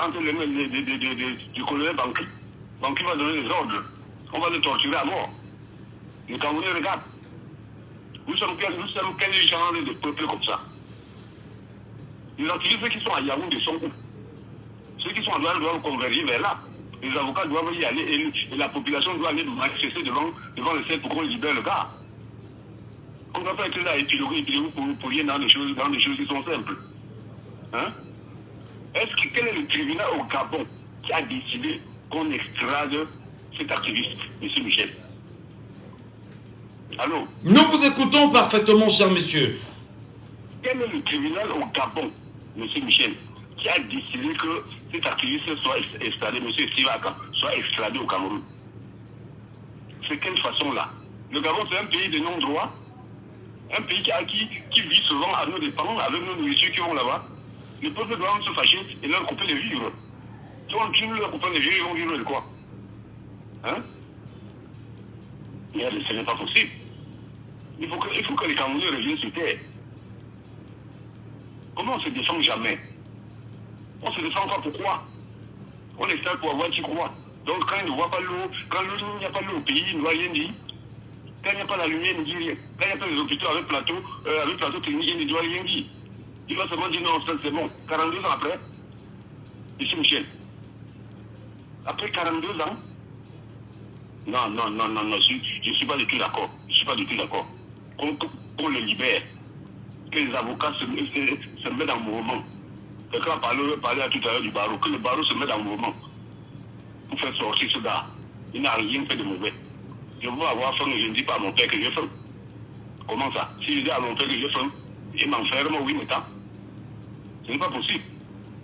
entre les mains du colonel Banqui. Banqui va donner les ordres. On va le torturer à mort. Les Camerounais regardent. Nous sommes quel genre de peuple comme ça? Les activistes qui sont à Yaoundé sont où? Ceux qui sont à Douala doivent converger vers là. Les avocats doivent y aller et la population doit aller manifester devant le CED pour qu'on libère le gars. On ne va pas être là à épiloguer pour rien dans des choses qui sont simples. Hein? Quel est le tribunal au Gabon qui a décidé qu'on extrade cet activiste, M. Michel? Allô?
Nous vous écoutons parfaitement, cher monsieur.
Quel est le tribunal au Gabon, M. Michel, qui a décidé que cet activiste soit extradé, M. Sivaka, soit extradé au Cameroun? C'est quelle façon-là? Le Gabon, c'est un pays de non-droit, un pays qui vit souvent à nos dépens, avec nos nourritures qui vont là-bas. Le peuple doit se fâcher et leur couper les vivres. Si on leur coupe les vivres, ils vont vivre de quoi? Hein? Mais ce n'est pas possible. Il faut que les Camerounais reviennent sur terre. Comment on se défend jamais? On se défend pas pourquoi? On extrait pour avoir qui croit. Donc quand il ne voit pas l'eau, quand il n'y a pas l'eau au pays, il ne doit rien dire. Quand il n'y a pas la lumière, il ne dit rien. Quand il n'y a pas les hôpitaux avec plateau technique, il ne doit rien dire. Il va seulement dire non, c'est bon. 42 ans après, ici Michel. Après 42 ans, non, je ne suis pas du tout d'accord. Je ne suis pas du tout d'accord. Qu'on le libère. Que les avocats se mettent en mouvement. Quelqu'un a parlé tout à l'heure du barreau. Que le barreau se mette en mouvement. Pour faire sortir ce gars. Il n'a rien fait de mauvais. Je veux avoir faim et je ne dis pas à mon père que j'ai faim. Comment ça? Si je dis à mon père que j'ai faim, il m'enferme, oui, mais tant. Ce n'est pas possible.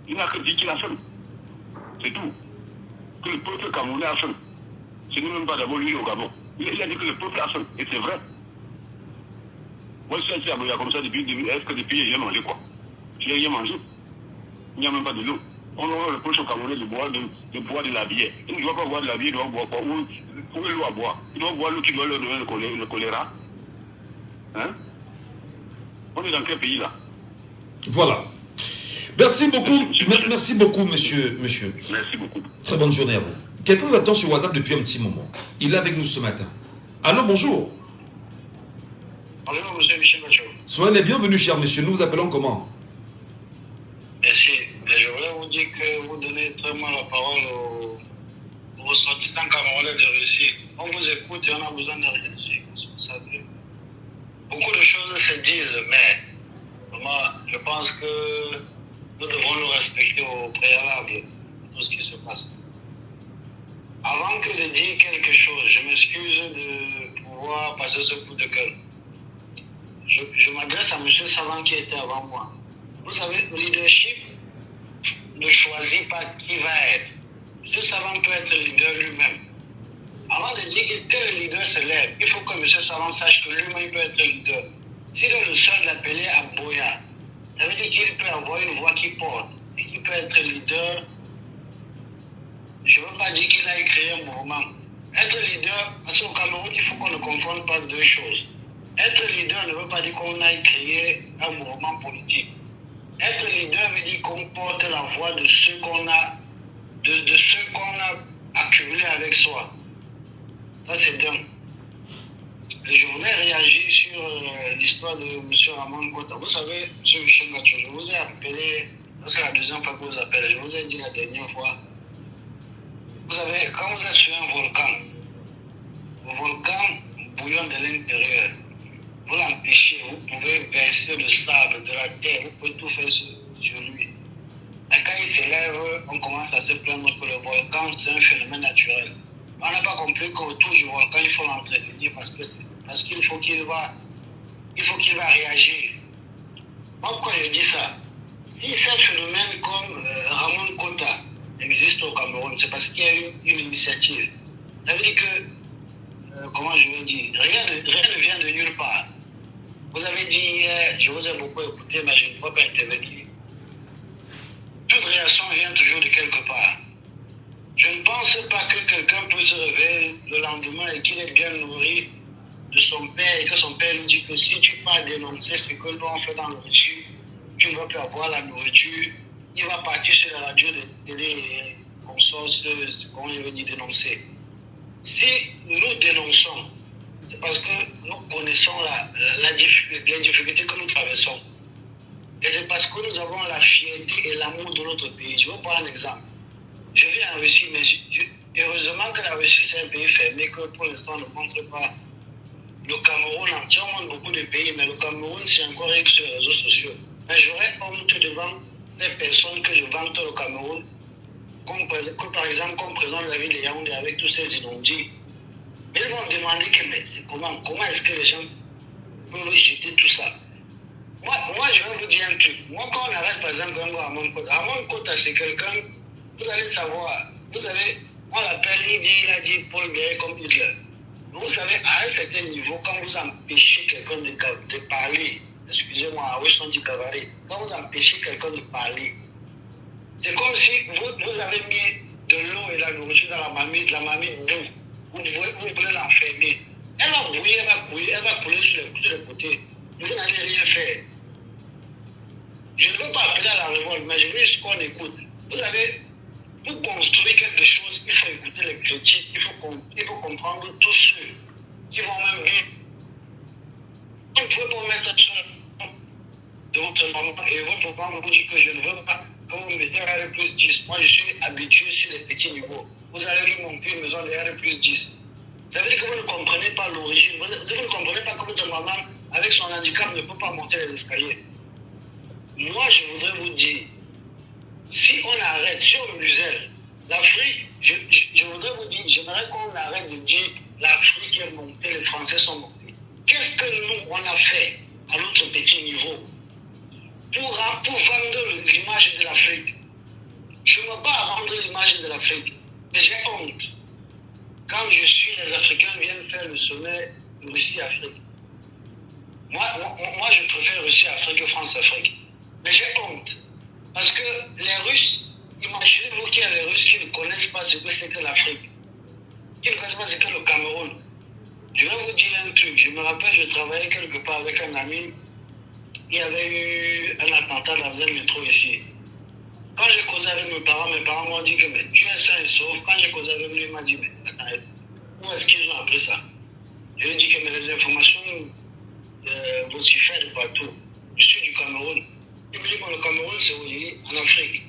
Il n'a que dit qu'il a faim. C'est tout. Que le peuple camerounais a faim. Ce n'est même pas d'abord lui au Gabon. Il a dit que le peuple a faim. Et c'est vrai. Moi, je suis assis à Boya comme ça depuis est-ce que depuis j'ai mangé quoi? Je n'ai rien mangé. Il n'y a même pas de l'eau. On reproche au Camerounais de boire de la bière. Il ne doit pas boire de la bière, il doit boire quoi? Où est l'eau à boire? Il doit boire l'eau qui doit leur donner le choléra. Hein? est dans quel pays là?
Voilà. Merci beaucoup, monsieur.
Merci beaucoup.
Très bonne journée à vous. Quelqu'un vous attend sur WhatsApp depuis un petit moment. Il est avec nous ce matin. Allô, bonjour.
Bonjour, monsieur Michel Macho.
Soyez les bienvenus, cher monsieur. Nous vous appelons comment?
Merci. Mais je voulais vous dire que vous donnez très mal la parole aux ressortissants camerounais de Russie. On vous écoute et on a besoin de rien dessus. Beaucoup de choses se disent, mais moi, je pense que nous devons nous respecter au préalable de tout ce qui se passe. Avant que de dire quelque chose, je m'excuse de pouvoir passer ce coup de gueule. Je m'adresse à M. Savant qui était avant moi. Vous savez, le leadership ne choisit pas qui va être. M. Savant peut être le leader lui-même. Avant de dire que tel leader se lève, il faut que M. Savant sache que lui-même peut être le leader. S'il est le seul d'appeler à Boya, ça veut dire qu'il peut avoir une voix qui porte et qui peut être leader. Je ne veux pas dire qu'il a créé un mouvement. Être leader, parce qu'au Cameroun, il faut qu'on ne confonde pas deux choses. Être leader ne veut pas dire qu'on a créé un mouvement politique. Être leader veut dire qu'on porte la voix de ceux qu'on a, de ceux qu'on a accumulés avec soi. Ça, c'est dingue. Et je voulais réagir sur l'histoire de M. Ramon Kota. Vous savez, M. Michel Mathieu, je vous ai appelé, c'est la deuxième fois que je vous appelle, je vous ai dit la dernière fois. Vous savez, quand vous êtes sur un volcan, le volcan bouillonne de l'intérieur. Vous l'empêchez, vous pouvez verser le sable, de la terre, vous pouvez tout faire sur lui. Et quand il s'élève, on commence à se plaindre que le volcan, c'est un phénomène naturel. On n'a pas compris qu'autour du volcan, il faut l'entretenir parce qu'il faut qu'il va réagir. Pourquoi je dis ça? Si ce phénomène comme Ramon Kota existe au Cameroun, c'est parce qu'il y a eu une initiative. Ça veut dire que, comment je vais dire, rien ne vient de nulle part. Vous avez dit hier, je vous ai beaucoup écouté, mais je ne peux pas intervenir. Toute réaction vient toujours de quelque part. Je ne pense pas que quelqu'un peut se réveiller le lendemain et qu'il est bien nourri de son père et que son père lui dit que si tu pars dénoncer ce que l'on fait dans le régime, tu ne vas plus avoir la nourriture. Il va partir sur la radio de télé et consorts, comment je veux dire, dénoncer. Si nous dénonçons, c'est parce que nous connaissons les difficultés que nous traversons. Et c'est parce que nous avons la fierté et l'amour de notre pays. Je vais prendre un exemple. Je vis en Russie, mais heureusement que la Russie c'est un pays fermé, que pour l'instant on ne montre pas. Le Cameroun, on montre beaucoup de pays, mais le Cameroun c'est encore rien que sur les réseaux sociaux. Mais j'aurais honte devant les personnes que je vante au Cameroun, comme par exemple comme président de la ville de Yaoundé avec tous ces inondis. Mais ils vont demander comment est-ce que les gens peuvent jeter tout ça. Moi, je vais vous dire un truc. Moi, quand on arrête par exemple Ramon Kota, c'est quelqu'un, vous allez savoir, vous savez, on l'appelle, il a dit Paul Biya comme Hitler. Vous savez, à un certain niveau, quand vous empêchez quelqu'un de parler, excusez-moi, oui, je dis cavalier, quand vous empêchez quelqu'un de parler, c'est comme si vous avez mis de l'eau et de la nourriture dans la marmite boue. Vous voulez l'enfermer. Elle va bouillir, elle va couler sur les côtés. Vous n'allez rien faire. Je ne veux pas appeler à la révolte, mais je veux juste qu'on écoute. Vous savez, pour construire quelque chose, il faut écouter les critiques, il faut comprendre tous ceux qui vont même dire. On ne peut pas mettre ça de votre maman et votre maman vous dit que je ne veux pas que vous me mettez à R+10. Moi, je suis habitué sur les petits niveaux. Vous allez lui monter une maison de R+10. Ça veut dire que vous ne comprenez pas l'origine. Vous ne comprenez pas que votre maman, avec son handicap, ne peut pas monter les escaliers. Moi, je voudrais vous dire, si on arrête, si on muselle, l'Afrique, je voudrais vous dire, j'aimerais qu'on arrête de dire l'Afrique est montée, les Français sont montés. Qu'est-ce que nous, on a fait à notre petit niveau pour vendre l'image de l'Afrique? Je ne veux pas vendre l'image de l'Afrique, mais j'ai honte. Quand les Africains viennent faire le sommet Russie-Afrique. Moi, je préfère Russie-Afrique que France-Afrique. Mais j'ai honte. Parce que les Russes, imaginez-vous qu'il y a les Russes qui ne connaissent pas ce que c'est que l'Afrique. Qui ne connaissent pas ce que le Cameroun. Je vais vous dire un truc. Je me rappelle, je travaillais quelque part avec un ami il y avait eu un attentat dans un métro ici. Quand j'ai causé avec mes parents m'ont dit que mais, tu es sain et sauf. Quand j'ai causé avec lui, il m'a dit mais attends, où est-ce qu'ils ont appris ça? Je lui ai dit que mais les informations vocifèrent de partout. Je suis du Cameroun. Il me dit que le Cameroun c'est où? Il dit en Afrique.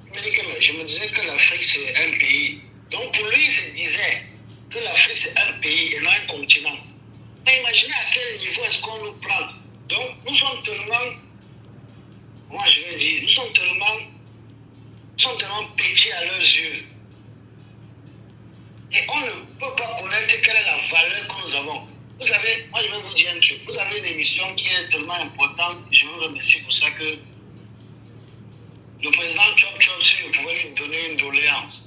Il me dit que mais, je me disais que l'Afrique c'est un pays. Donc pour lui, il se disait que l'Afrique c'est un pays et non un continent. Mais imaginez à quel niveau est-ce qu'on nous prend. Donc nous sommes tellement, moi je vais dire, nous sommes tellement petits à leurs yeux. Et on ne peut pas connaître quelle est la valeur que nous avons. Vous savez, moi je vais vous dire un truc. Vous avez une émission qui est tellement importante, je vous remercie pour ça, que le président Chop, si je pouvais lui donner une doléance,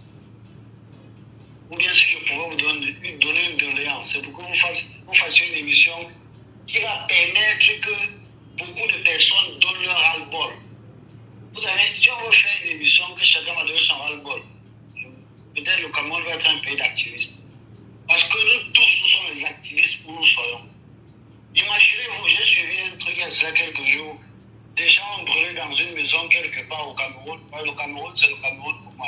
ou bien si je pouvais vous donner une doléance, c'est pour que vous fassiez une émission qui va permettre que beaucoup de personnes donnent leur ras-le-bol. Vous savez, si on veut faire une émission que chacun va donner son ras-le-bol, peut-être le Cameroun va être un pays d'activistes. Parce que nous tous, nous sommes les activistes où nous soyons. Imaginez-vous, j'ai suivi un truc il y a cela quelques jours. Des gens ont brûlé dans une maison quelque part au Cameroun. Le Cameroun, c'est le Cameroun pour moi.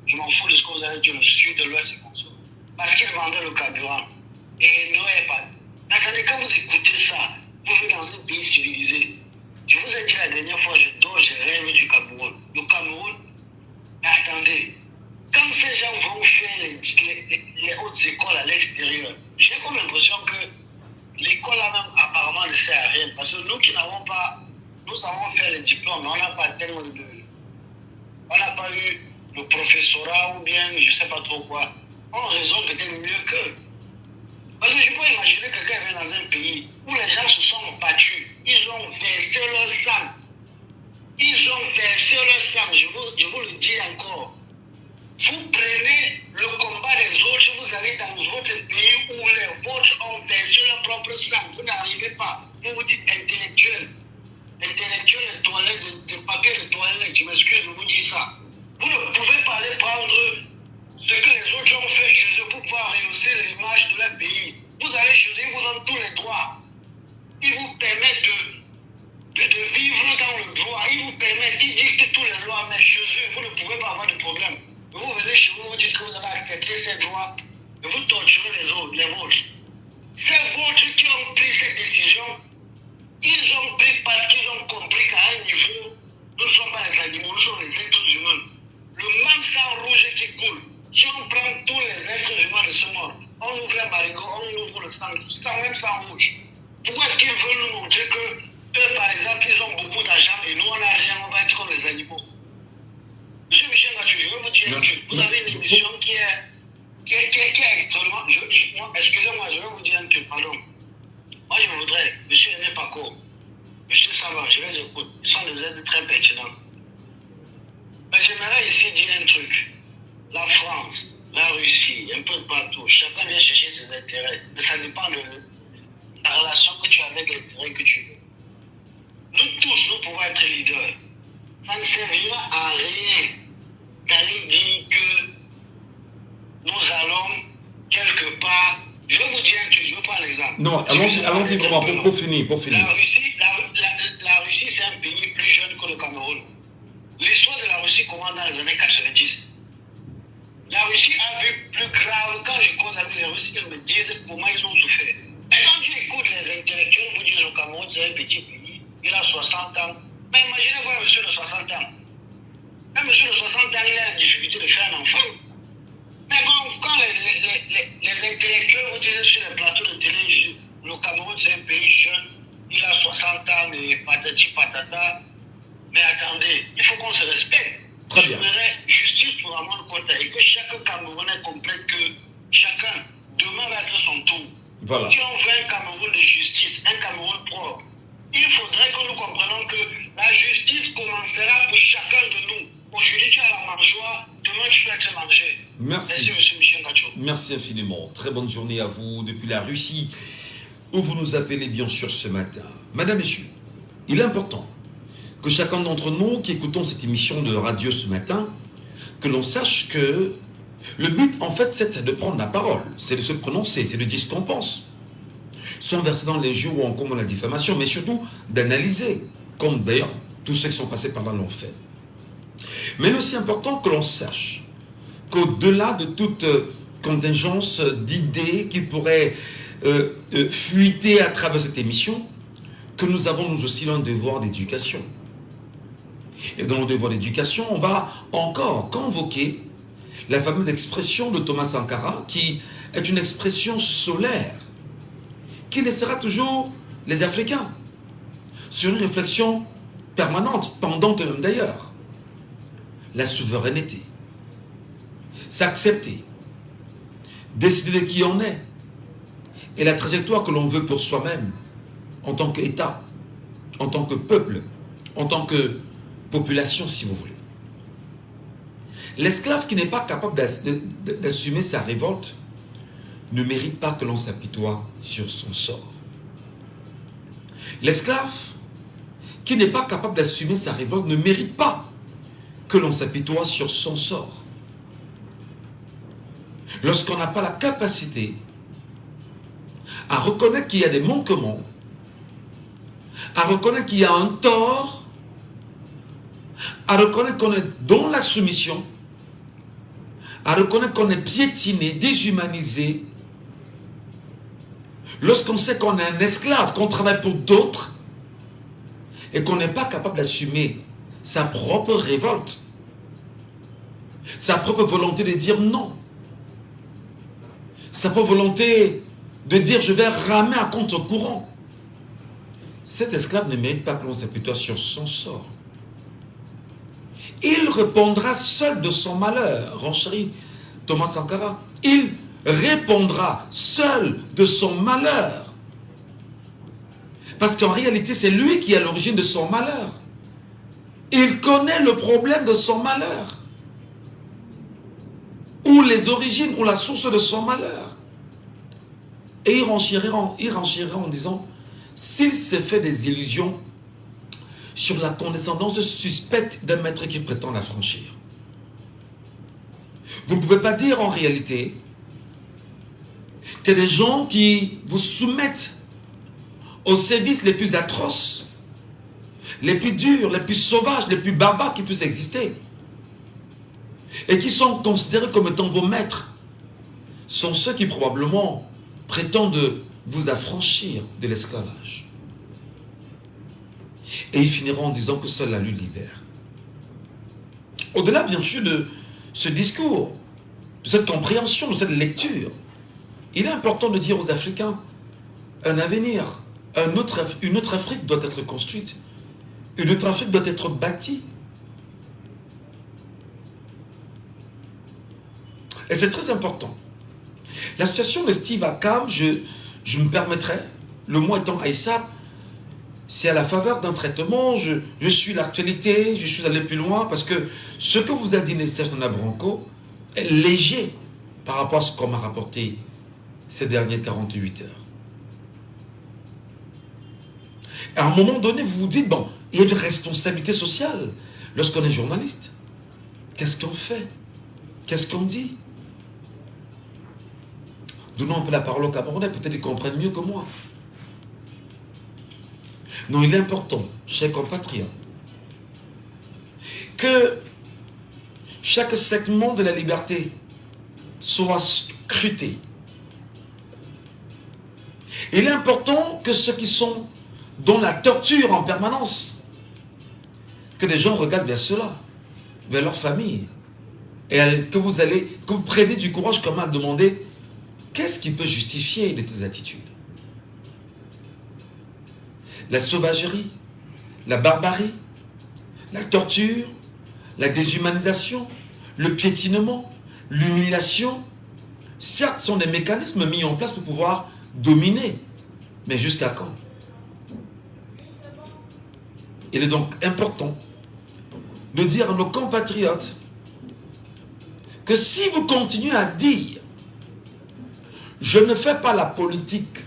Je m'en fous de ce que vous avez dit, le sud, de l'ouest, c'est comme ça. Parce qu'ils vendaient le carburant. Et il n'y avait pas. Attendez, quand vous écoutez ça, vous vivez dans un pays civilisé. Je vous ai dit la dernière fois, j'ai rêvé du Cameroun. Le Cameroun, mais attendez, quand ces gens vont faire les hautes écoles à l'extérieur, j'ai comme l'impression que l'école là-même apparemment ne sert à rien. Parce que nous qui n'avons pas, nous savons faire les diplômes, mais on n'a pas tellement de... On n'a pas eu le professorat ou bien je ne sais pas trop quoi. On raisonne peut-être mieux qu'eux. Parce que je peux imaginer que quelqu'un vient dans un pays où les gens se sont battus, ils ont versé leur sang. Ils ont versé leur sang, je vous le dis encore. Vous prenez le combat des autres, vous allez dans votre pays où les vôtres ont versé leur propre sang. Vous n'arrivez pas. Vous vous dites intellectuel. Intellectuel, les toilettes, de papier de toilette, je m'excuse, je vous dis ça. Vous ne pouvez pas aller prendre ce que les autres ont fait chez eux pour pouvoir rehausser l'image de leur pays. Vous allez chez eux, ils vous donnent tous les droits. Ils vous permettent de vivre dans le droit. Ils vous permettent, ils dictent toutes les lois, mais chez eux, vous ne pouvez pas avoir de problème. Vous venez chez vous, vous dites que vous avez accepté ces droits, et vous torturez les autres, les vôtres. C'est vôtres qui ont pris cette décision. Ils ont pris parce qu'ils ont compris qu'à un niveau, nous ne sommes pas les animaux, nous sommes les êtres humains. Le même sang rouge qui coule, si on prend tous les êtres humains de ce monde, on ouvre un marigot, on ouvre le sang, même sang rouge. Pourquoi est-ce qu'ils veulent nous montrer que eux, par exemple, ils ont beaucoup d'argent et nous, on n'a rien, on va être comme les animaux? Monsieur Michel Mathieu, je vais vous dire que vous avez une émission qui est extrêmement... Excusez-moi, je vais vous dire un truc, pardon. Moi, je voudrais, monsieur Aimé Paco, monsieur Savard, je les écoute, ils sont des aides très pertinents. Mais j'aimerais ici dire un truc. La France, la Russie, un peu de partout, chacun vient chercher ses intérêts. Mais ça dépend de la relation que tu as avec l'intérêt que tu veux. Nous tous, nous pouvons être leaders. Ça ne servira à rien d'aller dire que nous allons quelque part. Je vais vous dire un truc, je vais prendre l'exemple.
Non, allons-y vraiment, pour finir.
La Russie, c'est un pays plus jeune que le Cameroun. L'histoire de la Russie commence dans les années 90. La Russie a vu plus grave. Quand je cause avec les Russes, ils me disent comment ils ont souffert. Et quand tu écoutes les intellectuels, vous disent le Cameroun, c'est un petit pays, il a 60 ans. Mais imaginez-vous un monsieur de 60 ans. Un monsieur de 60 ans, il a la difficulté de faire un enfant. Mais bon, quand les intellectuels vous disent sur les plateaux de télé, le Cameroun c'est un pays jeune, il a 60 ans, et patati patata. Mais attendez, il faut qu'on se respecte.
Très bien.
J'aimerais justice pour Amon Kota et que chaque Camerounais comprenne que chacun, demain va être son tour.
Voilà.
Si on veut un Cameroun de justice, un Cameroun propre, il faudrait que nous comprenions que la justice commencera pour chacun de nous. Aujourd'hui, tu as la mangeoire, demain, tu peux être mangé.
Merci.
Merci, M. Michel Gacho.
Merci infiniment. Très bonne journée à vous depuis la Russie, où vous nous appelez bien sûr ce matin. Madame, Messieurs, il est important que chacun d'entre nous qui écoutons cette émission de radio ce matin, que l'on sache que le but, en fait, c'est de prendre la parole, c'est de se prononcer, c'est de dire ce qu'on pense. sont versés dans les jours où on commet la diffamation, mais surtout d'analyser, comme d'ailleurs tous ceux qui sont passés par là l'ont fait. Mais il est aussi important que l'on sache qu'au-delà de toute contingence d'idées qui pourraient fuiter à travers cette émission, que nous avons nous aussi un devoir d'éducation. Et dans le devoir d'éducation, on va encore convoquer la fameuse expression de Thomas Sankara, qui est une expression solaire, qui laissera toujours les Africains sur une réflexion permanente, pendante même d'ailleurs. La souveraineté, s'accepter, décider de qui on est, et la trajectoire que l'on veut pour soi-même, en tant qu'État, en tant que peuple, en tant que population, si vous voulez. L'esclave qui n'est pas capable d'assumer sa révolte ne mérite pas que l'on s'apitoie sur son sort. L'esclave qui n'est pas capable d'assumer sa révolte ne mérite pas que l'on s'apitoie sur son sort. Lorsqu'on n'a pas la capacité à reconnaître qu'il y a des manquements, à reconnaître qu'il y a un tort, à reconnaître qu'on est dans la soumission, à reconnaître qu'on est piétiné, déshumanisé, lorsqu'on sait qu'on est un esclave, qu'on travaille pour d'autres, et qu'on n'est pas capable d'assumer sa propre révolte, sa propre volonté de dire non, sa propre volonté de dire je vais ramer à contre-courant, cet esclave ne mérite pas que l'on s'apitoie sur son sort. Il répondra seul de son malheur, renchérit Thomas Sankara. Il répondra seul de son malheur. Parce qu'en réalité, c'est lui qui est à l'origine de son malheur. Il connaît le problème de son malheur. Ou les origines, ou la source de son malheur. Et il renchérirait en disant, s'il s'est fait des illusions sur la condescendance suspecte d'un maître qui prétend la franchir, vous ne pouvez pas dire en réalité que des gens qui vous soumettent aux services les plus atroces, les plus durs, les plus sauvages, les plus barbares qui puissent exister, et qui sont considérés comme étant vos maîtres, sont ceux qui probablement prétendent vous affranchir de l'esclavage. Et ils finiront en disant que seule la lutte libère. Au-delà, bien sûr, de ce discours, de cette compréhension, de cette lecture, il est important de dire aux Africains, un avenir, une autre Afrique doit être construite, une autre Afrique doit être bâtie. Et c'est très important. La situation de Steve Akam, je me permettrai, le mot étant Aïssa, c'est à la faveur d'un traitement, je suis l'actualité, je suis allé plus loin, parce que ce que vous a dit Serge Nana Branco est léger par rapport à ce qu'on m'a rapporté ces dernières 48 heures. À un moment donné, vous vous dites, bon, il y a une responsabilité sociale lorsqu'on est journaliste. Qu'est-ce qu'on fait? Qu'est-ce qu'on dit? Donnons un peu la parole aux Camerounais, peut-être qu'ils comprennent mieux que moi. Non, il est important, chers compatriotes, que chaque segment de la liberté soit scruté. Il est important que ceux qui sont dans la torture en permanence, que les gens regardent vers cela, vers leur famille, et que vous preniez du courage comme à demander qu'est-ce qui peut justifier de telles attitudes. La sauvagerie, la barbarie, la torture, la déshumanisation, le piétinement, l'humiliation, certes, sont des mécanismes mis en place pour pouvoir dominer. Mais jusqu'à quand? Il est donc important de dire à nos compatriotes que si vous continuez à dire « je ne fais pas la politique »,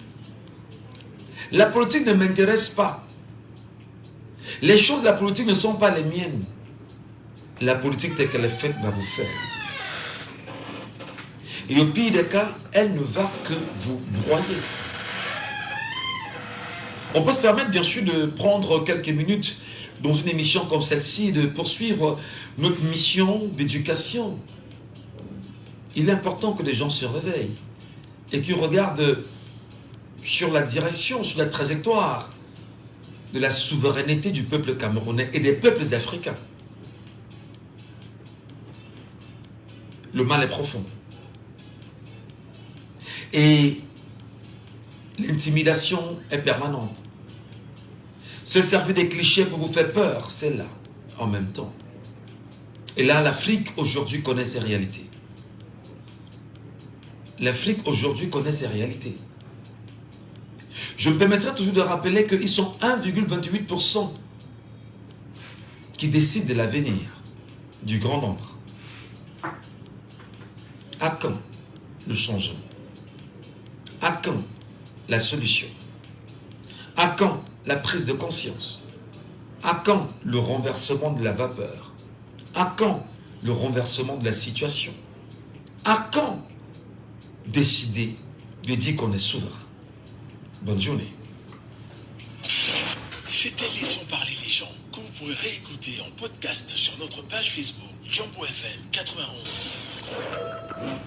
la politique ne m'intéresse pas. Les choses de la politique ne sont pas les miennes. La politique telle qu'elle est faite va vous faire. Et au pire des cas, elle ne va que vous broyer. On peut se permettre bien sûr de prendre quelques minutes dans une émission comme celle-ci et de poursuivre notre mission d'éducation. Il est important que les gens se réveillent et qu'ils regardent sur la direction, sur la trajectoire de la souveraineté du peuple camerounais et des peuples africains. Le mal est profond. Et l'intimidation est permanente. Se servir des clichés pour vous faire peur, c'est là, en même temps. Et là, l'Afrique aujourd'hui connaît ses réalités. L'Afrique aujourd'hui connaît ses réalités. Je me permettrai toujours de rappeler qu'ils sont 1,28% qui décident de l'avenir du grand nombre. À quand le changement? À quand la solution? À quand la prise de conscience? À quand le renversement de la vapeur? À quand le renversement de la situation? À quand décider de dire qu'on est souverain? Bonne journée.
C'était Laissons parler les gens, que vous pourrez réécouter en podcast sur notre page Facebook Jambo FM 91.